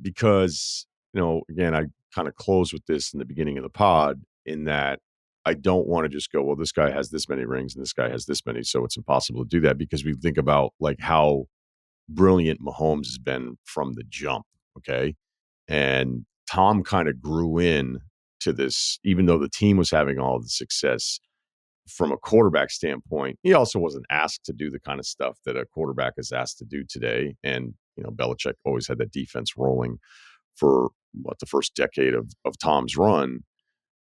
because, again, I kind of close with this in the beginning of the pod, in that I don't want to just go, well, this guy has this many rings and this guy has this many, so it's impossible to do that, because we think about like how brilliant Mahomes has been from the jump. Okay. And Tom kind of grew in to this, even though the team was having all the success from a quarterback standpoint. He also wasn't asked to do the kind of stuff that a quarterback is asked to do today. And, Belichick always had that defense rolling for the first decade of Tom's run.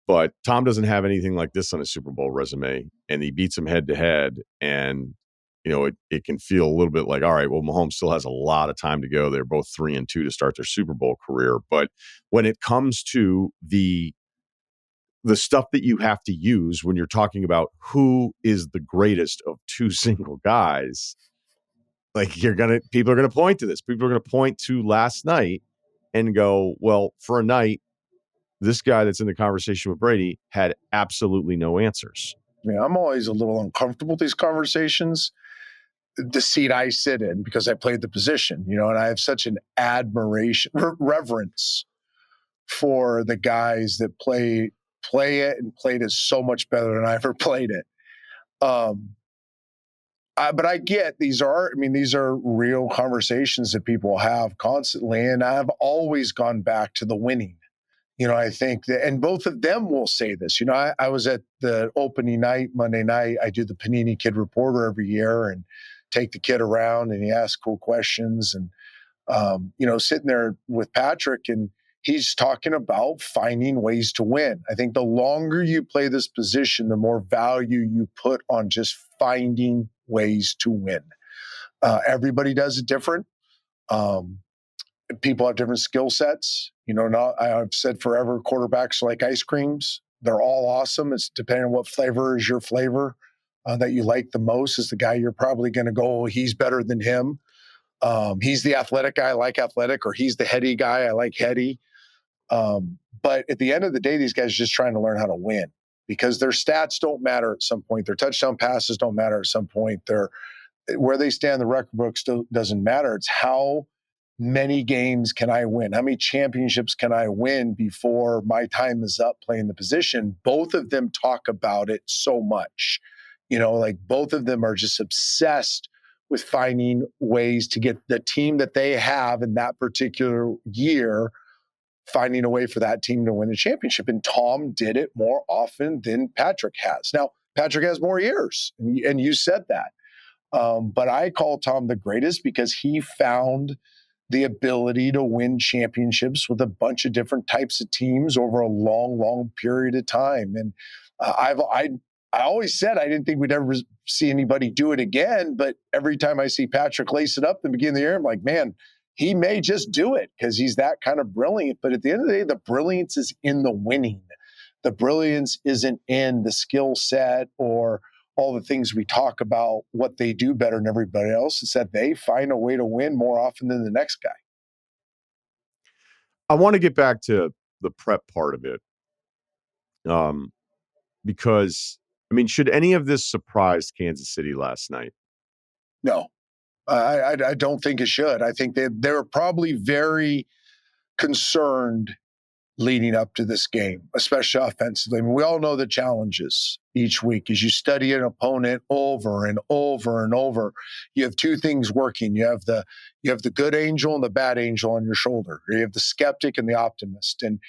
But Tom doesn't have anything like this on his Super Bowl resume, and he beats him head to head. And, it can feel a little bit like, all right, well, Mahomes still has a lot of time to go. They're both 3-2 to start their Super Bowl career. But when it comes to the stuff that you have to use when you're talking about who is the greatest of two single guys, like, people are going to point to this. People are going to point to last night and go, well, for a night, this guy that's in the conversation with Brady had absolutely no answers. Yeah, I'm always a little uncomfortable with these conversations. The seat I sit in, because I played the position, and I have such an admiration, reverence for the guys that play it and played it so much better than I ever played it. But I get these are real conversations that people have constantly. And I've always gone back to the winning. I think that, and both of them will say this. I was at the opening night, Monday night. I do the Panini Kid Reporter every year and take the kid around and he asks cool questions. And, sitting there with Patrick and he's talking about finding ways to win. I think the longer you play this position, the more value you put on just finding ways to win. Everybody does it different. People have different skill sets. I've said forever, quarterbacks are like ice creams. They're all awesome. It's depending on what flavor is your flavor that you like the most is the guy you're probably going to go, he's better than him. He's the athletic guy, I like athletic, or he's the heady guy, I like heady. But at the end of the day, these guys are just trying to learn how to win because their stats don't matter at some point. Their touchdown passes don't matter at some point. Where they stand in the record book still doesn't matter. It's how many games can I win? How many championships can I win before my time is up playing the position? Both of them talk about it so much. Both of them are just obsessed with finding ways to get the team that they have in that particular year, finding a way for that team to win the championship. And Tom did it more often than Patrick has. Now, Patrick has more years, and you said that. But I call Tom the greatest because he found the ability to win championships with a bunch of different types of teams over a long, long period of time. And I always said I didn't think we'd ever see anybody do it again. But every time I see Patrick lace it up at the beginning of the year, I'm like, man, he may just do it because he's that kind of brilliant. But at the end of the day, the brilliance is in the winning. The brilliance isn't in the skill set or all the things we talk about, what they do better than everybody else. It's that they find a way to win more often than the next guy. I want to get back to the prep part of it. Because, should any of this surprise Kansas City last night? No, I don't think it should. I think they were probably very concerned leading up to this game, especially offensively. We all know the challenges each week as you study an opponent over and over and over. You have two things working. You have the good angel and the bad angel on your shoulder. You have the skeptic and the optimist. And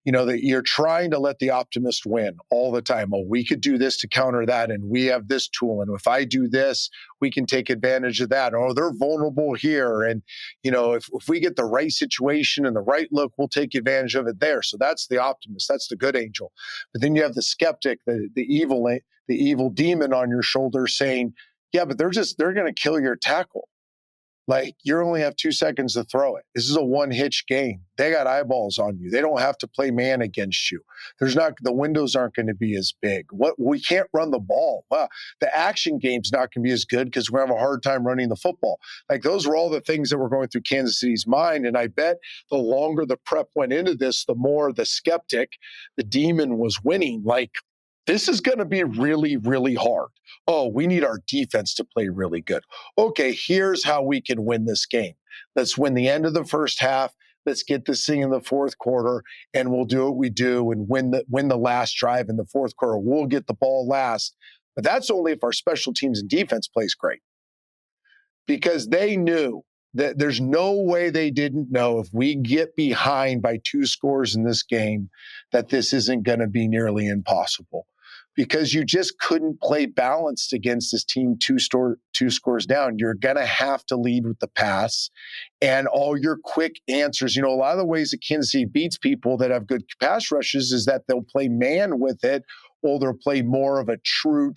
that you're trying to let the optimist win all the time. Oh, we could do this to counter that, and we have this tool. And if I do this, we can take advantage of that. Oh, they're vulnerable here. And if we get the right situation and the right look, we'll take advantage of it there. So that's the optimist. That's the good angel. But then you have the skeptic, the evil demon on your shoulder saying, yeah, but they're going to kill your tackle. Like, you only have 2 seconds to throw it. This is a one-hitch game. They got eyeballs on you. They don't have to play man against you. The windows aren't going to be as big. We can't run the ball. Well, the action game's not going to be as good because we're going to have a hard time running the football. Like, those were all the things that were going through Kansas City's mind. And I bet the longer the prep went into this, the more the skeptic, the demon, was winning. Like, this is going to be really, really hard. Oh, we need our defense to play really good. Okay, here's how we can win this game. Let's win the end of the first half. Let's get this thing in the fourth quarter, and we'll do what we do and win the last drive in the fourth quarter. We'll get the ball last. But that's only if our special teams and defense plays great. Because they knew that there's no way they didn't know if we get behind by 2 scores in this game that this isn't going to be nearly impossible. Because you just couldn't play balanced against this team 2 scores down. You're going to have to lead with the pass and all your quick answers. A lot of the ways that Kansas City beats people that have good pass rushes is that they'll play man with it, or they'll play more of a true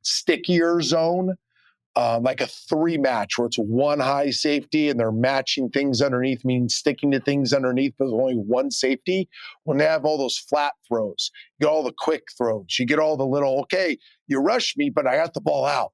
stickier zone. Like a 3 match where it's 1 high safety and they're matching things underneath, meaning sticking to things underneath, but there's only 1 safety. When they have all those flat throws, you get all the quick throws, you get all the little, okay, you rushed me, but I got the ball out.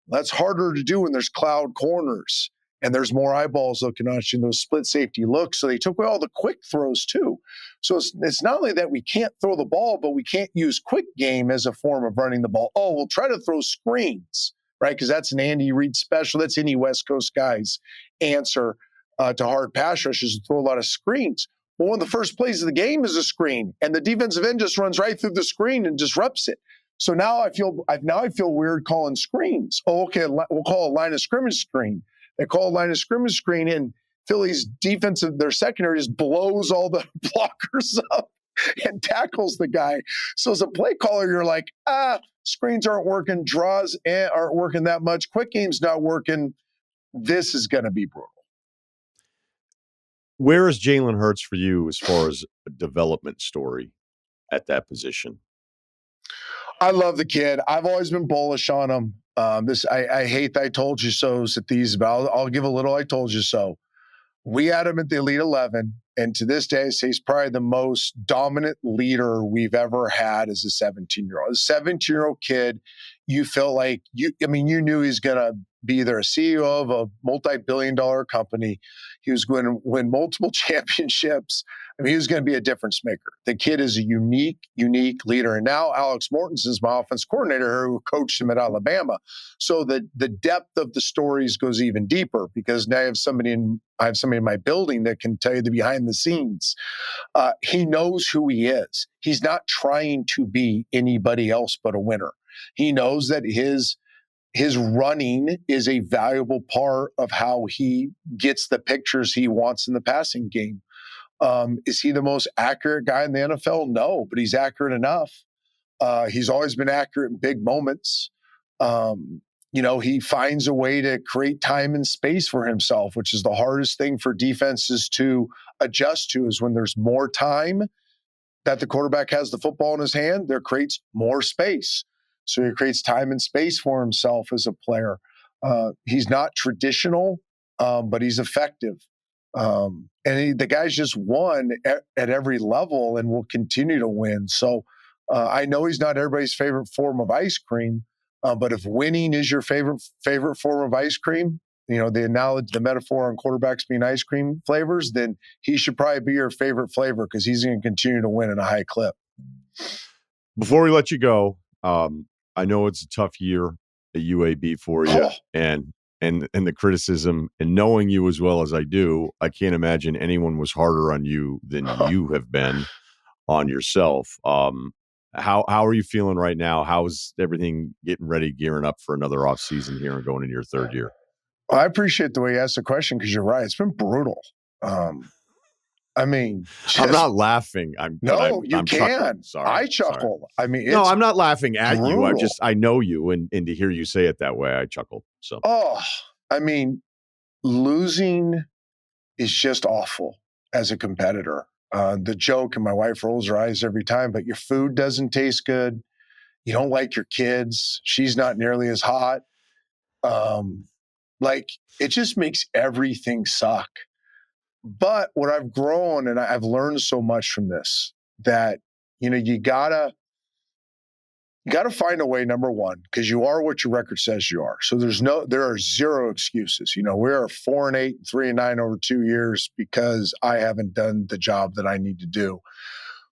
That's harder to do when there's cloud corners and there's more eyeballs looking at you in those split safety looks. So they took away all the quick throws too. So it's not only that we can't throw the ball, but we can't use quick game as a form of running the ball. Oh, we'll try to throw screens. Right, because that's an Andy Reid special. That's any West Coast guy's answer to hard pass rushes, to throw a lot of screens. Well, one of the first plays of the game is a screen, and the defensive end just runs right through the screen and disrupts it. So now I feel weird calling screens. Oh, okay, we'll call a line of scrimmage screen. They call a line of scrimmage screen, and Philly's defensive, their secondary just blows all the blockers up and tackles the guy. So as a play caller, you're like, screens aren't working, draws aren't working that much, quick game's not working. This is going to be brutal. Where is Jalen Hurts for you as far as a development story at that position? I love the kid. I've always been bullish on him. I hate the I told you so's at these, but I'll give a little I told you so. We had him at the Elite 11, and to this day, I say he's probably the most dominant leader we've ever had as a 17-year-old. A 17-year-old kid, you felt like you knew he's going to be either a CEO of a multi-billion-dollar company. He was going to win multiple championships. He was going to be a difference maker. The kid is a unique leader. And now Alex Mortensen is my offense coordinator who coached him at Alabama. So the depth of the stories goes even deeper because now I have somebody in my building that can tell you the behind the scenes. He knows who he is. He's not trying to be anybody else but a winner. He knows that his running is a valuable part of how he gets the pictures he wants in the passing game. Is he the most accurate guy in the NFL? No, but he's accurate enough. He's always been accurate in big moments. He finds a way to create time and space for himself, which is the hardest thing for defenses to adjust to, is when there's more time that the quarterback has the football in his hand, there creates more space. So he creates time and space for himself as a player. He's not traditional, but he's effective. The guy's just won at every level and will continue to win. So I know he's not everybody's favorite form of ice cream, but if winning is your favorite form of ice cream, the metaphor on quarterbacks being ice cream flavors, then he should probably be your favorite flavor because he's going to continue to win at a high clip. Before we let you go, I know it's a tough year at UAB for you, and the criticism, and knowing you as well as I do, I can't imagine anyone was harder on you than you have been on yourself. How are you feeling right now? How's everything gearing up for another offseason here and going into your third year? Well, I appreciate the way you asked the question because you're right. It's been brutal. I'm not laughing. I'm can. chuckling. Sorry. I chuckle. Sorry. I'm not laughing at brutal. You. I know you, and to hear you say it that way, I chuckled. So, losing is just awful as a competitor. The joke, and my wife rolls her eyes every time, but your food doesn't taste good. You don't like your kids. She's not nearly as hot. It just makes everything suck. But what I've grown, and I've learned so much from this, that, you gotta find a way, number one, because you are what your record says you are. So there are zero excuses. We are 4-8, 3-9 over 2 years because I haven't done the job that I need to do.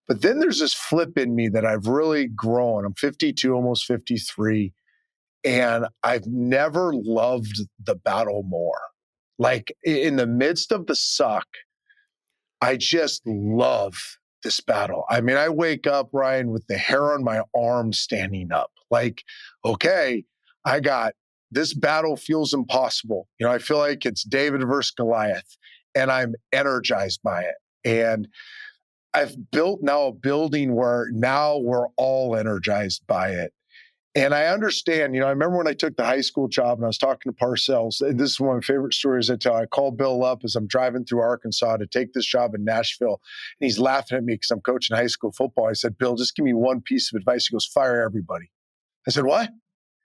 But then there's this flip in me that I've really grown. I'm 52, almost 53. And I've never loved the battle more. Like in the midst of the suck, I just love this battle. I wake up, Ryan, with the hair on my arm standing up. Like, okay, this battle feels impossible. I feel like it's David versus Goliath, and I'm energized by it. And I've built now a building where now we're all energized by it. And I understand, I remember when I took the high school job and I was talking to Parcells, and this is one of my favorite stories I tell. I called Bill up as I'm driving through Arkansas to take this job in Nashville. And he's laughing at me because I'm coaching high school football. I said, Bill, just give me one piece of advice. He goes, fire everybody. I said, what?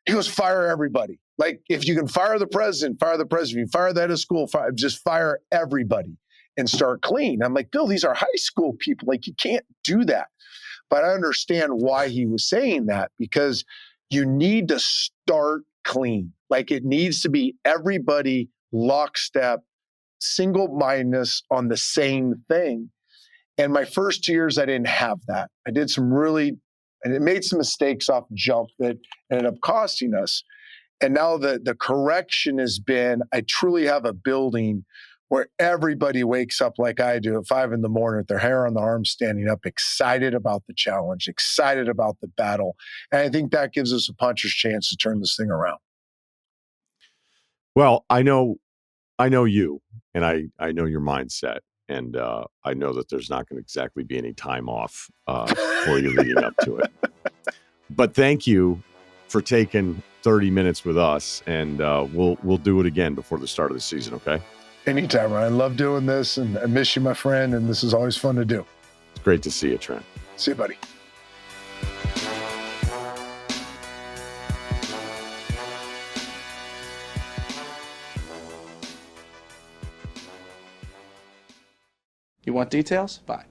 He goes, fire everybody. Like, if you can fire the president, fire the president. If you fire the head of school, just fire everybody and start clean. I'm like, Bill, these are high school people. Like, you can't do that. But I understand why he was saying that, because you need to start clean. Like, it needs to be everybody lockstep, single-mindedness on the same thing. And my first 2 years, I didn't have that. I did and it made some mistakes off jump that ended up costing us. And now the correction has been, I truly have a building where everybody wakes up like I do at 5 a.m. with their hair on the arm standing up, excited about the challenge, excited about the battle. And I think that gives us a puncher's chance to turn this thing around. Well, I know you, and I know your mindset, and I know that there's not going to exactly be any time off for you leading up to it. But thank you for taking 30 minutes with us, and we'll do it again before the start of the season, okay? Anytime, Ryan. I love doing this, and I miss you, my friend, and this is always fun to do. It's great to see you, Trent. See you, buddy. You want details? Fine.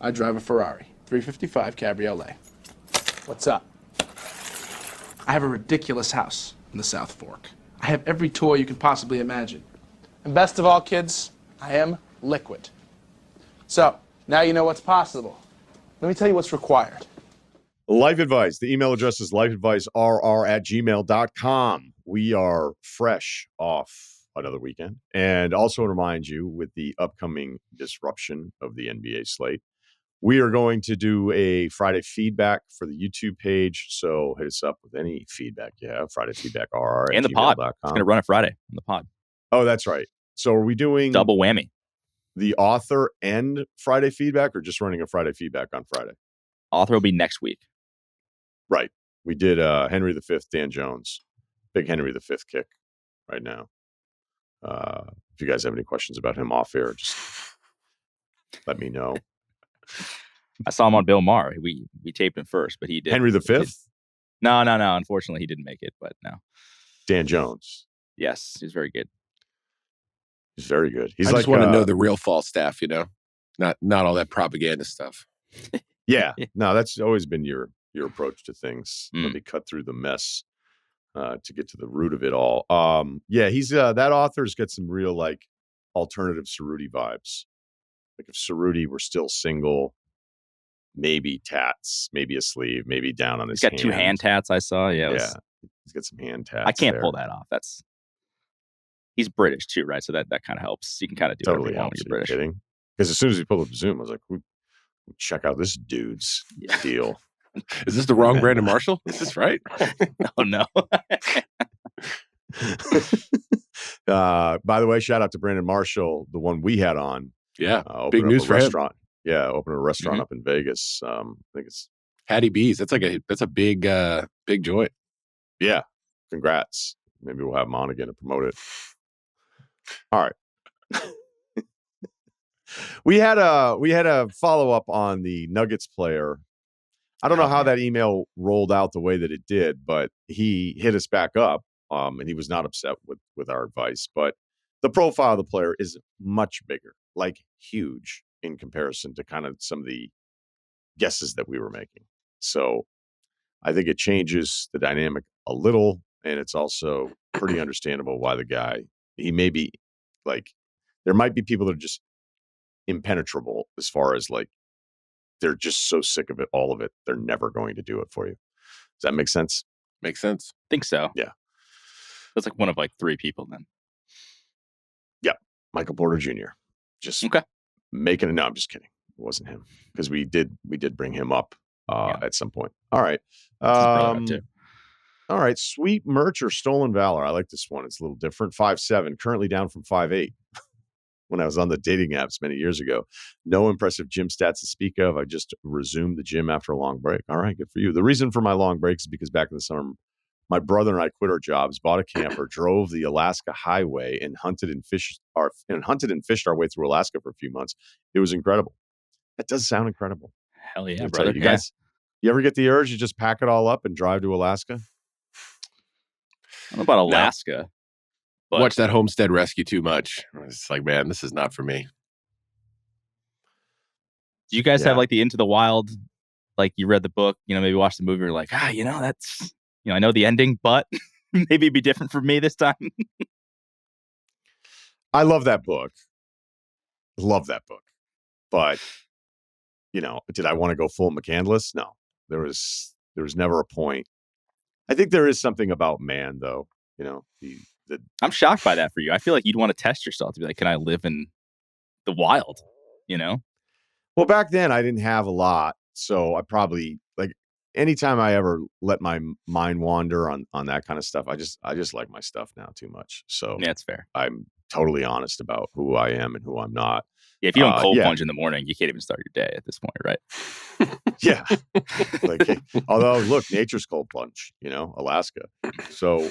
I drive a Ferrari, 355 Cabriolet. What's up? I have a ridiculous house in the South Fork. I have every toy you can possibly imagine. And best of all, kids, I am liquid. So, now you know what's possible. Let me tell you what's required. Life Advice. The email address is lifeadvicerr@gmail.com. We are fresh off another weekend. And also to remind you, with the upcoming disruption of the NBA slate, we are going to do a Friday feedback for the YouTube page. So hit us up with any feedback you have. Friday feedback RR and the pod. It's going to run it Friday on the pod. Oh, that's right. So are we doing double whammy? The author and Friday feedback, or just running a Friday feedback on Friday? Author will be next week. Right. We did Henry V, Dan Jones. Big Henry V kick right now. If you guys have any questions about him off air, just let me know. I saw him on Bill Maher. We taped him first, but he did. Henry V? No. Unfortunately, he didn't make it, but no. Dan Jones. Yes, he's very good. He's very good. He's I just want to know the real Falstaff, not all that propaganda stuff. Yeah. No, that's always been your approach to things. Let me cut through the mess to get to the root of it all. Yeah, he's that author's got some real alternative Ceruti vibes. Like if Ceruti were still single, maybe tats, maybe a sleeve, maybe down on his He's got 2 hand tats I saw. Yeah. He's got some hand tats. I can't pull that off. He's British too, right? So that kind of helps. You can kind of do totally whatever you want when you're British. Because as soon as he pulled up Zoom, I was like, check out this dude's deal. Is this the wrong Brandon Marshall? Is this right? Oh, no. By the way, shout out to Brandon Marshall, the one we had on. Yeah, big news for him. Yeah, open a restaurant up in Vegas. I think it's Hattie B's. That's a big joint. Yeah, congrats. Maybe we'll have him on again to promote it. All right. We had a follow up on the Nuggets player. I don't know how that email rolled out the way that it did, but he hit us back up, and he was not upset with our advice. But the profile of the player is much bigger, like huge, in comparison to kind of some of the guesses that we were making. So I think it changes the dynamic a little, and it's also pretty understandable why the guy, he may be there might be people that are just impenetrable as far as they're just so sick of it, all of it, they're never going to do it for you. Does that make sense? Makes sense. I think so. Yeah. That's one of 3 people then. Yep. Michael Porter Jr. Just making it. No, I'm just kidding. It wasn't him, because we did bring him up at some point. All right. All right. Sweet merch or stolen valor. I like this one. It's a little different. 5'7", currently down from 5'8". When I was on the dating apps many years ago. No impressive gym stats to speak of. I just resumed the gym after a long break. All right, good for you. The reason for my long breaks is because back in the summer, my brother and I quit our jobs, bought a camper, drove the Alaska highway, and hunted and fished our way through Alaska for a few months. It was incredible. That does sound incredible. Hell yeah, brother. You guys, you ever get the urge to just pack it all up and drive to Alaska? I don't know about Alaska. But watch that Homestead Rescue too much. It's man, this is not for me. Do you guys have the Into the Wild? You read the book, maybe watch the movie. You're like, that's, I know the ending, but maybe it'd be different for me this time. I love that book. But, did I want to go full McCandless? No, there was never a point. I think there is something about man, though. I'm shocked by that for you. I feel like you'd want to test yourself to be like, can I live in the wild? You know? Well, back then I didn't have a lot, so I probably like anytime I ever let my mind wander on that kind of stuff, I just like my stuff now too much. So Yeah, it's fair. I'm totally honest about who I am and who I'm not. Yeah, if you don't cold yeah. plunge in the morning, you can't even start your day at this point, right? Yeah. Like, hey, although look, nature's cold plunge, Alaska. So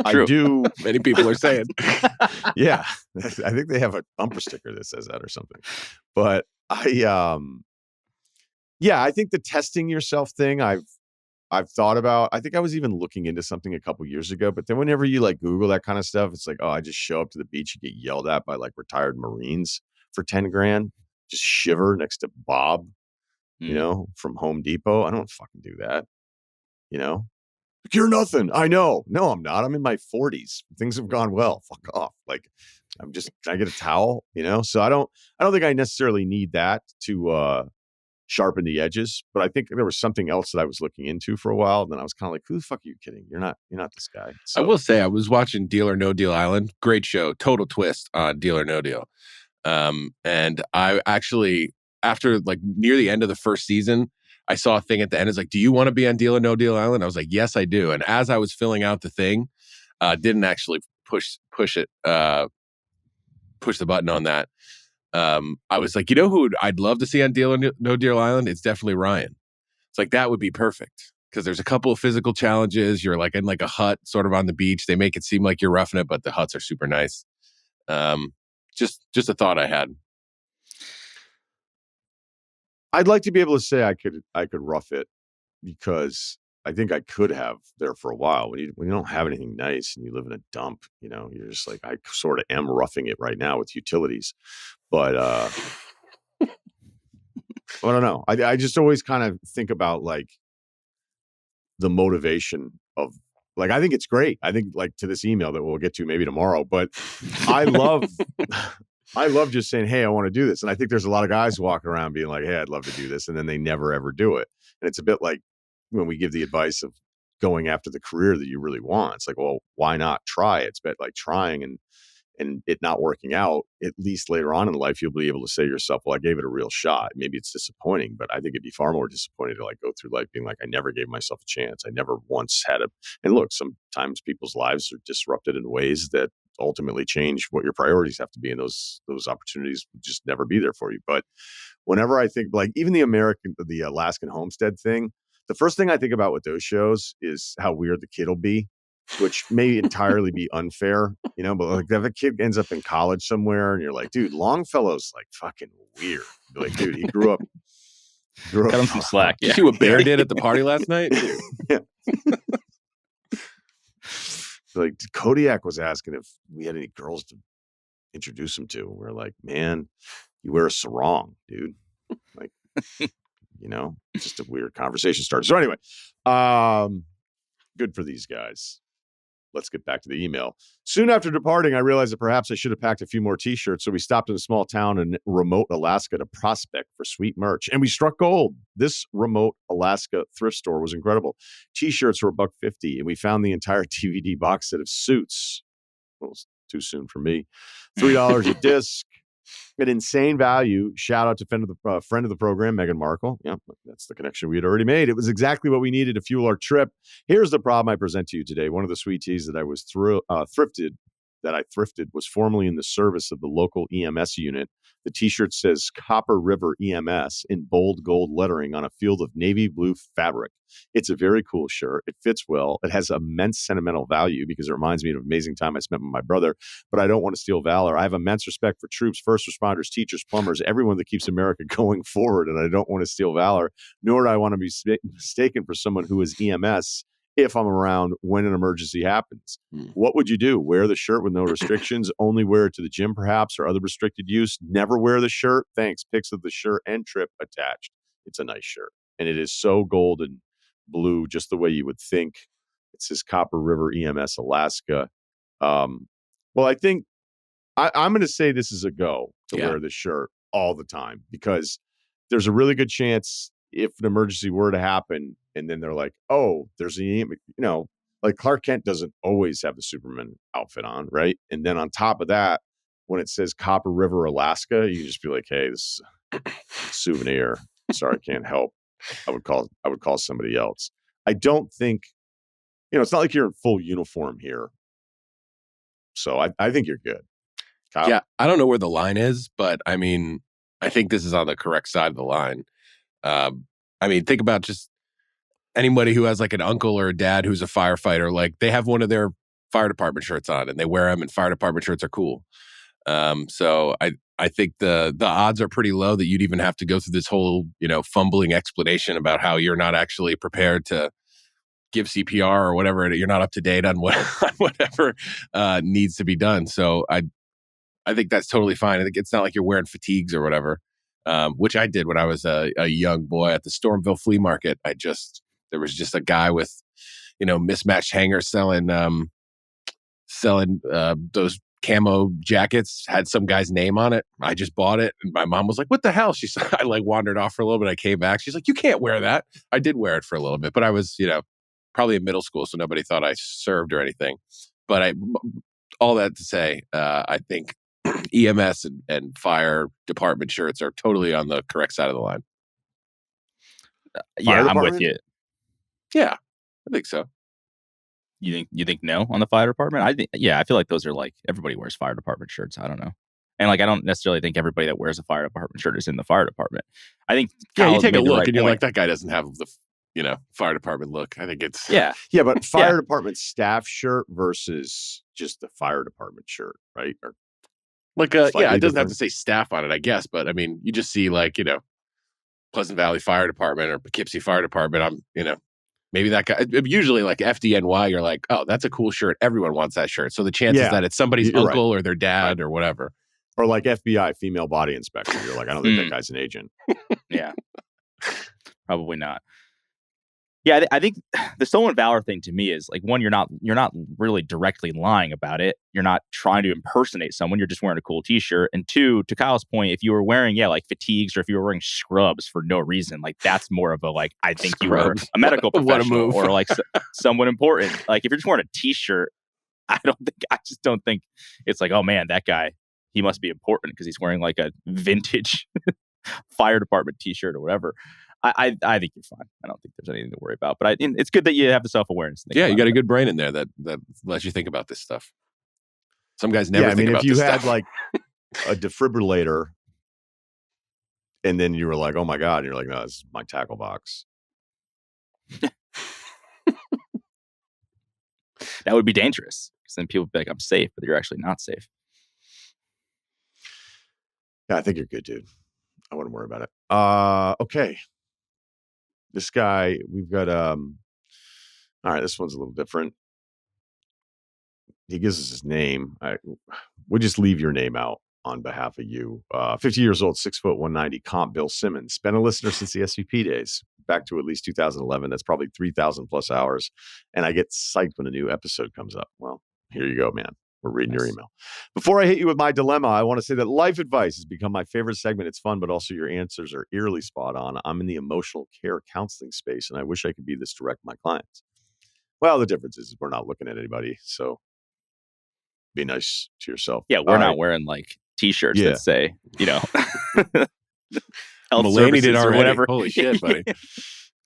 True. I do. Many people are saying. Yeah. I think they have a bumper sticker that says that or something. But I think the testing yourself thing I've thought about. I think I was even looking into something a couple years ago, but then whenever you like Google that kind of stuff, it's like, oh, I just show up to the beach and get yelled at by like retired Marines for 10 grand, just shiver next to Bob, from Home Depot. I don't fucking do that. You're nothing. I know. No, I'm not. I'm in my 40s. Things have gone well. Fuck off. Like, can I get a towel? So I don't think I necessarily need that to sharpen the edges, but I think there was something else that I was looking into for a while. And then I was kind of like, who the fuck are you kidding? You're not this guy. So, I will say I was watching Deal or No Deal Island. Great show. Total twist on Deal or No Deal. And I actually, after like near the end of the first season, I saw a thing at the end. It's like, do you want to be on Deal or No Deal Island? I was like, yes, I do. And as I was filling out the thing, didn't actually push the button on that. I was like, who I'd love to see on Deal or No Deal Island? It's definitely Ryan. It's like, that would be perfect because there's a couple of physical challenges. You're like in like a hut sort of on the beach. They make it seem like you're roughing it, but the huts are super nice. Just a thought I had. I'd like to be able to say I could rough it because I think I could have there for a while. When you don't have anything nice and you live in a dump, you're just like, I sort of am roughing it right now with utilities. But I don't know. I just always kind of think about like the motivation of like, I think it's great. I think like to this email that we'll get to maybe tomorrow, but I love just saying, hey, I want to do this. And I think there's a lot of guys walking around being like, hey, I'd love to do this. And then they never, ever do it. And it's a bit like when we give the advice of going after the career that you really want. It's like, well, why not try it? It's a bit like trying and it not working out. At least later on in life, you'll be able to say to yourself, well, I gave it a real shot. Maybe it's disappointing, but I think it'd be far more disappointing to like go through life being like, I never gave myself a chance. I never once had and look, sometimes people's lives are disrupted in ways that ultimately change what your priorities have to be. And those opportunities would just never be there for you. But whenever I think like even the Alaskan homestead thing, the first thing I think about with those shows is how weird the kid will be, which may entirely be unfair, but like if a kid ends up in college somewhere and you're like, dude, Longfellow's like fucking weird. You're like, dude, he grew up. Cut him some slack. You see what Bear did at the party last night? Yeah. Like Kodiak was asking if we had any girls to introduce him to. We're like, man, you wear a sarong, dude. Like, just a weird conversation starter. So anyway, good for these guys. Let's get back to the email. Soon after departing, I realized that perhaps I should have packed a few more t-shirts. So we stopped in a small town in remote Alaska to prospect for sweet merch. And we struck gold. This remote Alaska thrift store was incredible. T-shirts were $1.50. And we found the entire DVD box set of suits. Well, it's too soon for me. $3 a disc. An insane value. Shout out to friend of the program, Meghan Markle. Yeah, that's the connection we had already made. It was exactly what we needed to fuel our trip. Here's the problem I present to you today. One of the sweet teas that I was thrifted was formerly in the service of the local EMS unit. The t-shirt says Copper River EMS in bold gold lettering on a field of navy blue fabric. It's a very cool shirt. It fits well. It has immense sentimental value because it reminds me of an amazing time I spent with my brother, but I don't want to steal valor. I have immense respect for troops, first responders, teachers, plumbers, everyone that keeps America going forward, and I don't want to steal valor, nor do I want to be mistaken for someone who is EMS if I'm around when an emergency happens. What would you do? Wear the shirt with no restrictions? Only wear it to the gym perhaps or other restricted use? Never wear the shirt? Thanks. Pics of the shirt and trip attached. It's a nice shirt. And it is so gold and blue, just the way you would think. It says Copper River EMS Alaska. Well, I think I'm going to say this is a go to wear this shirt all the time because there's a really good chance if an emergency were to happen and then they're like, oh, there's an, like Clark Kent doesn't always have the Superman outfit on, right? And then on top of that, when it says Copper River, Alaska, you can just be like, hey, this is a souvenir. Sorry, can't help. I would call somebody else. I don't think, it's not like you're in full uniform here. So I think you're good. Kyle? Yeah, I don't know where the line is, but I mean, I think this is on the correct side of the line. I mean, think about just anybody who has like an uncle or a dad who's a firefighter. Like they have one of their fire department shirts on, and they wear them, and fire department shirts are cool. So I think the odds are pretty low that you'd even have to go through this whole fumbling explanation about how you're not actually prepared to give CPR or whatever. You're not up to date on whatever needs to be done. So I think that's totally fine. I think it's not like you're wearing fatigues or whatever, which I did when I was a young boy at the Stormville flea market. There was just a guy with, mismatched hangers selling those camo jackets, had some guy's name on it. I just bought it. And my mom was like, what the hell? I like wandered off for a little bit. I came back. She's like, you can't wear that. I did wear it for a little bit, but I was, probably in middle school. So nobody thought I served or anything, but all that to say, I think EMS and fire department shirts are totally on the correct side of the line. Yeah, I'm with you. Yeah, I think so. You think no on the fire department? I feel like those are like everybody wears fire department shirts. I don't know. And like I don't necessarily think everybody that wears a fire department shirt is in the fire department. I think you take a look and you're like, that guy doesn't have the fire department look. I think it's yeah, but fire department staff shirt versus just the fire department shirt, right? Or like it doesn't have to say staff on it, I guess, but I mean, you just see like, Pleasant Valley Fire Department or Poughkeepsie Fire Department. Maybe that guy, usually like FDNY, you're like, oh, that's a cool shirt. Everyone wants that shirt. So the chances that it's somebody's uncle or their dad or whatever. Or like FBI, female body inspector. You're like, I don't think that guy's an agent. Yeah, probably not. Yeah, I think the stolen valor thing to me is like, one, you're not really directly lying about it. You're not trying to impersonate someone. You're just wearing a cool T-shirt. And two, to Kyle's point, if you were wearing like fatigues or if you were wearing scrubs for no reason, like that's more of a like I think you were a medical professional or like someone important. Like if you're just wearing a T-shirt, I just don't think it's like, oh man, that guy, he must be important because he's wearing like a vintage fire department T-shirt or whatever. I think you're fine. I don't think there's anything to worry about. But it's good that you have the self-awareness. Yeah, you got a good brain in there that lets you think about this stuff. Some guys never think about this stuff. If you had like a defibrillator and then you were like, oh my God, and you're like, no, this is my tackle box. That would be dangerous because then people would be like, I'm safe, but you're actually not safe. Yeah, I think you're good, dude. I wouldn't worry about it. Okay. This guy, we've got, all right, this one's a little different. He gives us his name. We'll just leave your name out on behalf of you. 50 years old, 6 foot, 190, comp Bill Simmons. Been a listener since the SVP days, back to at least 2011. That's probably 3,000 plus hours. And I get psyched when a new episode comes up. Well, here you go, man. We're reading your email. Before I hit you with my dilemma, I want to say that life advice has become my favorite segment. It's fun, but also your answers are eerily spot on. I'm in the emotional care counseling space, and I wish I could be this direct with my clients. Well, the difference is we're not looking at anybody, so be nice to yourself. Yeah, we're not wearing like T-shirts that say, health Mulaney did already. Or whatever. Holy shit, buddy.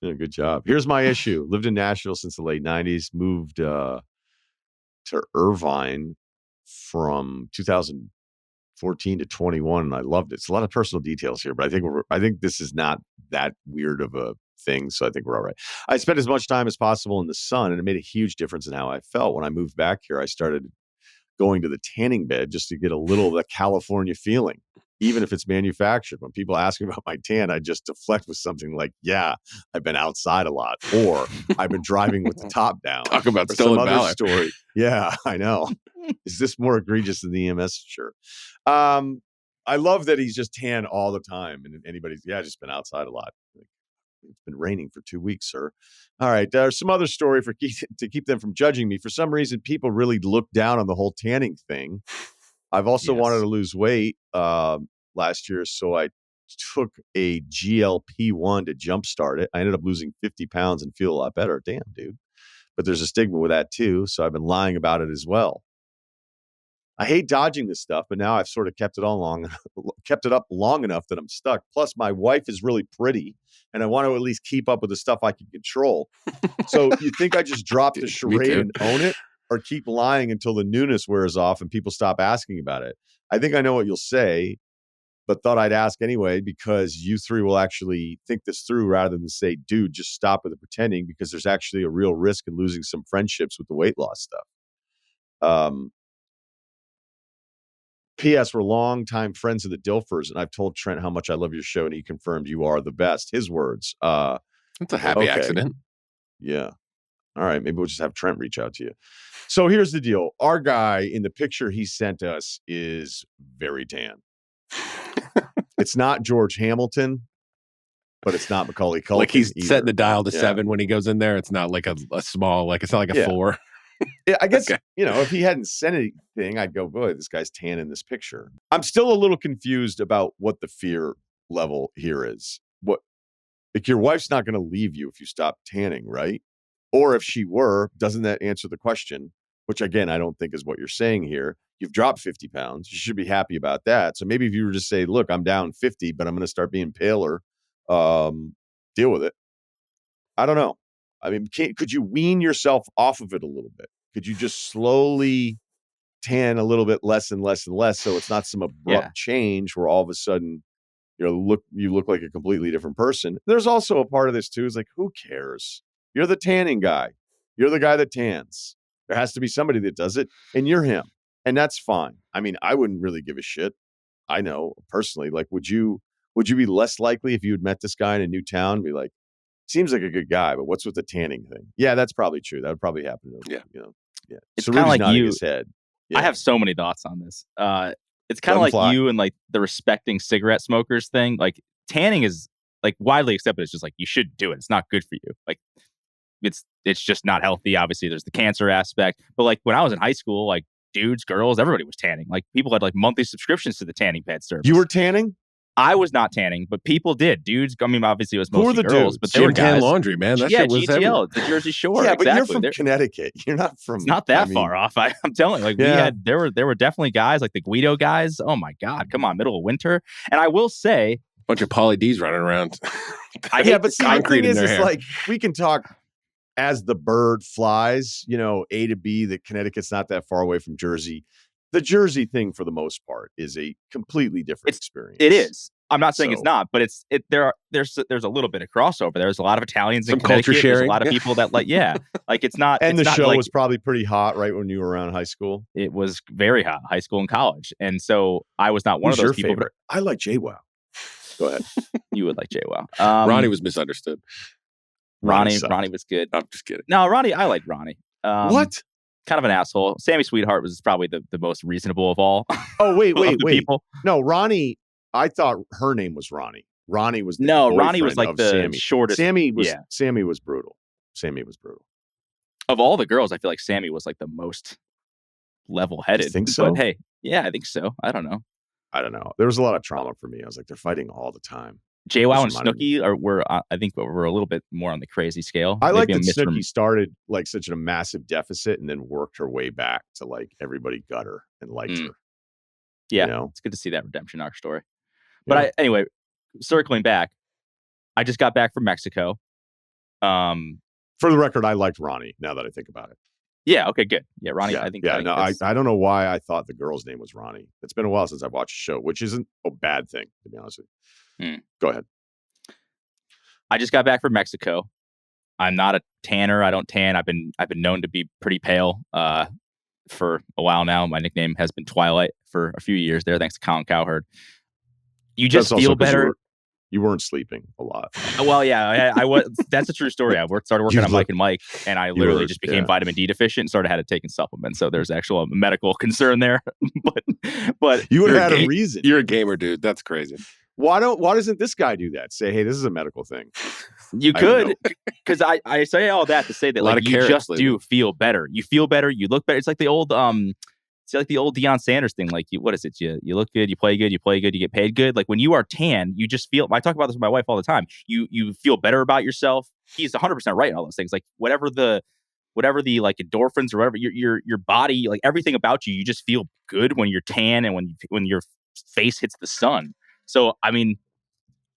Yeah, good job. Here's my issue. Lived in Nashville since the late 90s. Moved to Irvine from 2014 to 21, and I loved it. It's a lot of personal details here, but I think this is not that weird of a thing, so I think we're all right. I spent as much time as possible in the sun, and it made a huge difference in how I felt. When I moved back here, I started going to the tanning bed just to get a little of the California feeling, even if it's manufactured. When people ask me about my tan, I just deflect with something like, yeah, I've been outside a lot, or I've been driving with the top down. Talk about stolen valor. Story. Yeah, I know. Is this more egregious than the EMS shirt? I love that he's just tan all the time. And anybody's, just been outside a lot. It's been raining for 2 weeks, sir. All right. There's some other story to keep them from judging me. For some reason, people really look down on the whole tanning thing. I've also wanted to lose weight last year, so I took a GLP-1 to jumpstart it. I ended up losing 50 pounds and feel a lot better. Damn, dude. but there's a stigma with that too. So I've been lying about it as well. I hate dodging this stuff, but now I've sort of kept it up long enough that I'm stuck. Plus, my wife is really pretty, and I want to at least keep up with the stuff I can control. So you think I just drop the charade and own it, or keep lying until the newness wears off and people stop asking about it? I think I know what you'll say, but thought I'd ask anyway because you three will actually think this through rather than say, dude, just stop with the pretending, because there's actually a real risk in losing some friendships with the weight loss stuff. P.S. We're longtime friends of the Dilfers, and I've told Trent how much I love your show, and he confirmed you are the best. His words. It's a happy accident. Yeah. All right. Maybe we'll just have Trent reach out to you. So here's the deal. Our guy in the picture he sent us is very tan. It's not George Hamilton, but it's not Macaulay Culkin. Like he's either. setting the dial to 7 when he goes in there. It's not like a small, like it's not like a 4. I guess, if he hadn't sent anything, I'd go, boy, this guy's tan in this picture. I'm still a little confused about what the fear level here is. Like, your wife's not going to leave you if you stop tanning, right? Or if she were, doesn't that answer the question? Which, again, I don't think is what you're saying here. You've dropped 50 pounds. You should be happy about that. So maybe if you were just say, look, I'm down 50, but I'm going to start being paler, deal with it. I don't know. I mean, could you wean yourself off of it a little bit? Could you just slowly tan a little bit less and less and less, so it's not some abrupt change where all of a sudden you look like a completely different person? There's also a part of this too, is like, who cares? You're the tanning guy. You're the guy that tans. There has to be somebody that does it, and you're him. And that's fine. I mean, I wouldn't really give a shit. I know personally, like, would you be less likely if you had met this guy in a new town and be like, seems like a good guy, but what's with the tanning thing? Yeah, that's probably true. That would probably happen to him. Yeah. It's kind of like you. His head. Yeah. I have so many thoughts on this. It's kind of like you and like the respecting cigarette smokers thing. Like, tanning is like widely accepted. It's just like, you should do it. It's not good for you. Like, it's just not healthy. Obviously, there's the cancer aspect. But like when I was in high school, like dudes, girls, everybody was tanning. Like, people had like monthly subscriptions to the tanning pad service. You were tanning? I was not tanning, but people did. Dudes, I mean, obviously it was mostly girls, dudes? but they were guys. Tan laundry, man. That shit was GTL, the Jersey Shore. Yeah, exactly. but you're from Connecticut. You're not from. It's not that far off. I'm telling you, like there were definitely guys like the Guido guys. Oh my God, come on, middle of winter. And I will say, bunch of Pauly D's running around. But see, the thing is like, we can talk as the bird flies. A to B. That Connecticut's not that far away from Jersey. The Jersey thing, for the most part, is a completely different experience. It is. I'm not saying it's not, but there's a little bit of crossover. There's a lot of Italians in Connecticut. Culture sharing. There's a lot of people that like it's not. And it's the not show like, was probably pretty hot right when you were around high school. It was very hot, high school and college, and so I was not one of those people. Favorite? I like JWoww. Go ahead. You would like JWoww. Ronnie was misunderstood. Ronnie was good. I'm just kidding. No, Ronnie, I like Ronnie. What? Kind of an asshole. Sammy Sweetheart was probably the most reasonable of all. Oh, wait. People. No, Ronnie, I thought her name was Ronnie. Ronnie was Ronnie was like the Sammy. shortest. Sammy was brutal. Of all the girls, I feel like Sammy was like the most level-headed. You think so? But hey, yeah, I think so. I don't know. There was a lot of trauma for me. I was like, they're fighting all the time. JWoww and Snooki were a little bit more on the crazy scale. I like that Snooki started like such a massive deficit and then worked her way back to like everybody got her and liked her. Yeah, it's good to see that redemption arc story. But anyway, circling back, I just got back from Mexico. For the record, I liked Ronnie. Now that I think about it. Yeah. Okay. Good. Yeah, Ronnie. Yeah, I think. I don't know why I thought the girl's name was Ronnie. It's been a while since I've watched a show, which isn't a bad thing, to be honest with you. Go ahead. I just got back from Mexico. I'm not a tanner. I don't tan. I've been known to be pretty pale for a while now. My nickname has been Twilight for a few years there, thanks to Colin Cowherd. You just feel better. You weren't sleeping a lot. Well, yeah, I was. That's a true story. I started working on Mike and Mike, and I literally just became vitamin D deficient and started taking supplements. So there's actual medical concern there. but you would have had a reason. You're a gamer, dude. That's crazy. Why doesn't this guy do that? Say, hey, this is a medical thing. You could, because I say all that to say that like you just do feel better. You feel better. You look better. It's like the old Deion Sanders thing. Like, what is it? You look good, you play good, you get paid good. Like when you are tan, you just feel. I talk about this with my wife all the time. You feel better about yourself. He's 100% right in all those things. Like whatever whatever the like endorphins or whatever, your body, like everything about you just feel good when you're tan and when your face hits the sun. So I mean,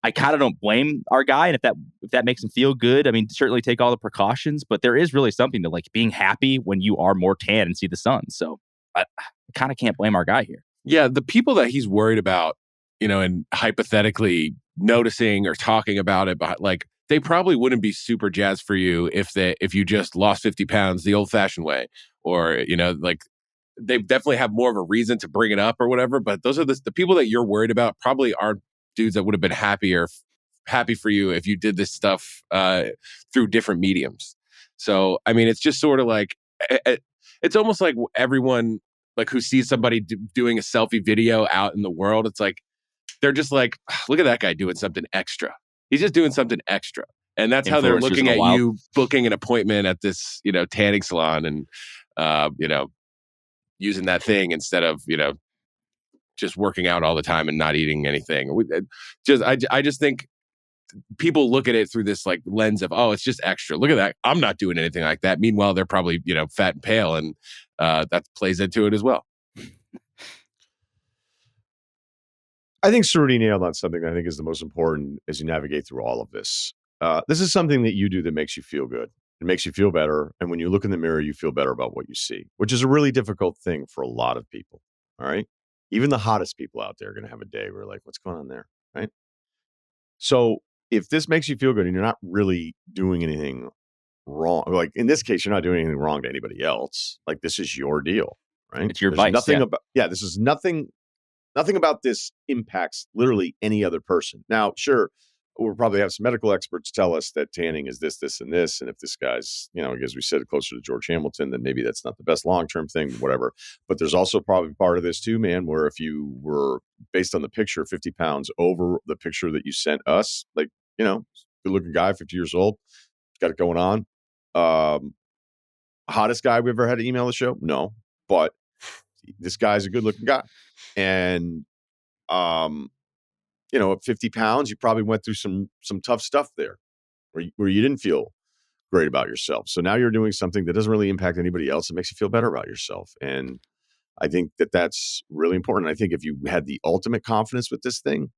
I kind of don't blame our guy, and if that makes him feel good, I mean, certainly take all the precautions. But there is really something to like being happy when you are more tan and see the sun. So I kind of can't blame our guy here. Yeah, the people that he's worried about, and hypothetically noticing or talking about it, but like they probably wouldn't be super jazzed for you if you just lost 50 pounds the old-fashioned way, or like they definitely have more of a reason to bring it up or whatever. But those are the people that you're worried about probably aren't dudes that would have been happy for you if you did this stuff through different mediums. So I mean, it's just sort of like it's almost like everyone like who sees somebody doing a selfie video out in the world, it's like they're just like, look at that guy doing something extra. He's just doing something extra. And that's how they're looking at you booking an appointment at this, tanning salon and, using that thing instead of, just working out all the time and not eating anything. I just think people look at it through this like lens of, oh, it's just extra. Look at that. I'm not doing anything like that. Meanwhile, they're probably, fat and pale, and that plays into it as well. I think Ceruti nailed on something that I think is the most important as you navigate through all of this. This is something that you do that makes you feel good. It makes you feel better. And when you look in the mirror, you feel better about what you see, which is a really difficult thing for a lot of people. All right. Even the hottest people out there are going to have a day where like, what's going on there? Right. So if this makes you feel good and you're not really doing anything wrong, like in this case, you're not doing anything wrong to anybody else. Like this is your deal, right? It's your vice. This is nothing about this impacts literally any other person. Now, sure, we'll probably have some medical experts tell us that tanning is this, this, and this. And if this guy's, as we said, closer to George Hamilton, then maybe that's not the best long-term thing, whatever. But there's also probably part of this too, man, where if you were based on the picture 50 pounds over the picture that you sent us, like, good-looking guy, 50 years old, got it going on. Hottest guy we ever had to email the show? No, but this guy's a good-looking guy. And, at 50 pounds, you probably went through some tough stuff there where you didn't feel great about yourself. So now you're doing something that doesn't really impact anybody else. It makes you feel better about yourself. And I think that that's really important. I think if you had the ultimate confidence with this thing,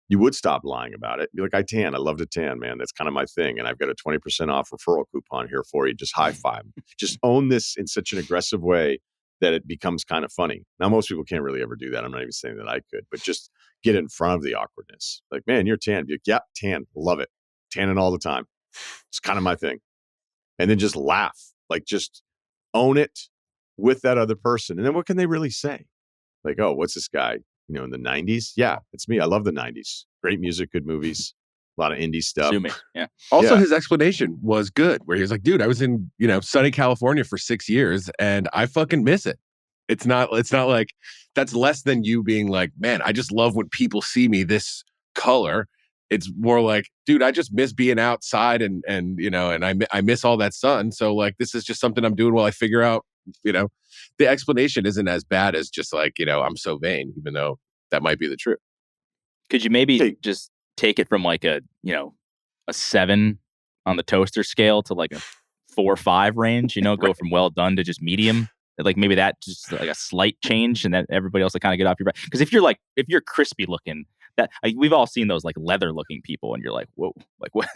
you would stop lying about it. Be like, I tan. I love to tan, man. That's kind of my thing. And I've got a 20% off referral coupon here for you. Just high five. Just own this in such an aggressive way that it becomes kind of funny. Now, most people can't really ever do that. I'm not even saying that I could, but just get in front of the awkwardness. Like, man, you're tan. Be like, yeah, tan. Love it. Tanning all the time. It's kind of my thing. And then just laugh. Like, just own it with that other person. And then what can they really say? Like, oh, what's this guy? In the 90s? Yeah, it's me. I love the 90s. Great music, good movies, a lot of indie stuff. Résumé, yeah. Also, his explanation was good, where he was like, dude, I was in, sunny California for 6 years and I fucking miss it. It's not like that's less than you being like, man, I just love when people see me this color. It's more like, dude, I just miss being outside and I miss all that sun. So like, this is just something I'm doing while I figure out, the explanation isn't as bad as just like, I'm so vain, even though that might be the truth. Could you maybe just take it from like a 7 on the toaster scale to like a 4 or 5 range, go from well done to just medium? Like maybe that just like a slight change and then everybody else will kind of get off your back. Because if you're crispy looking, that we've all seen those like leather looking people and you're like, whoa, like what?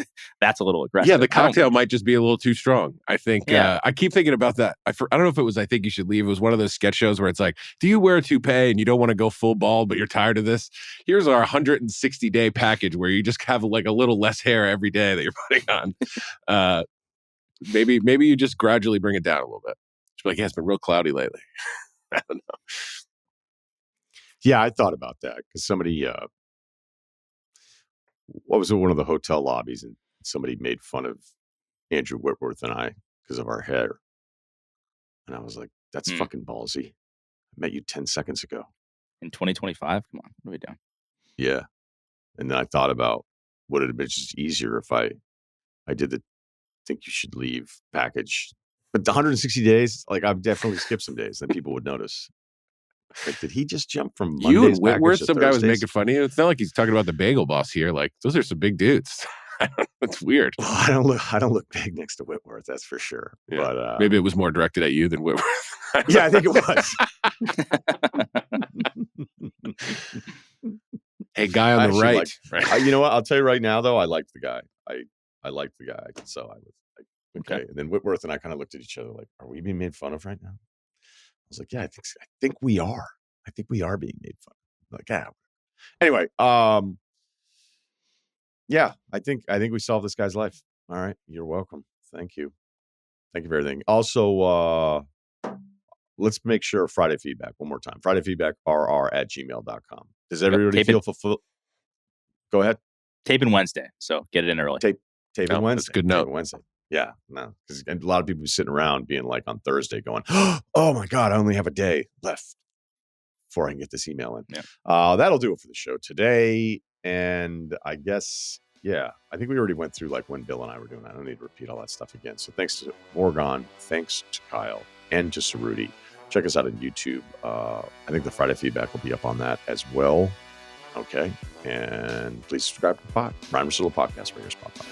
That's a little aggressive. Yeah, the cocktail might just be a little too strong. I think I keep thinking about that. I don't know if it was I Think You Should Leave. It was one of those sketch shows where it's like, do you wear a toupee and you don't want to go full bald, but you're tired of this? Here's our 160-day package where you just have like a little less hair every day that you're putting on. Maybe you just gradually bring it down a little bit. Just be like, yeah, it's been real cloudy lately. I don't know. Yeah, I thought about that because somebody what was it, one of the hotel lobbies, and somebody made fun of Andrew Whitworth and I because of our hair. And I was like, that's fucking ballsy. I met you 10 seconds ago. In 2025? Come on, what are we doing? Yeah. And then I thought about would it have been just easier if I did the Think You Should Leave package. But the 160 days, like I've definitely skipped some days, then people would notice. Like, did he just jump from Monday's you and Whitworth? to Some guy was Thursdays? making fun of you. It's not like he's talking about the Bagel Boss here. Like, those are some big dudes. That's weird. Well, I don't look big next to Whitworth, that's for sure. Yeah. But maybe it was more directed at you than Whitworth. yeah, I think it was. Hey, guy on the right. You know what? I'll tell you right now, though, I liked the guy. I liked the guy. So I was like, okay. And then Whitworth and I kind of looked at each other like, are we being made fun of right now? I was like, yeah, I think we are. I think we are being made fun of. Like, yeah. Anyway, yeah, I think we solved this guy's life. All right. You're welcome. Thank you. Thank you for everything. Also, let's make sure Friday feedback one more time. Friday feedback rr@gmail.com. Does everybody feel fulfilled? Go ahead. Taping Wednesday, so get it in early. Taping Wednesday. That's a good note. Wednesday. Yeah, no, because a lot of people be sitting around being like on Thursday going, oh my God, I only have a day left before I can get this email in. Yeah. That'll do it for the show today. And I guess, yeah, I think we already went through like when Bill and I were doing that. I don't need to repeat all that stuff again. So thanks to Wargon, thanks to Kyle, and to Ceruti. Check us out on YouTube. I think the Friday feedback will be up on that as well. Okay. And please subscribe to the Ryen Russillo podcast where you're Spotify.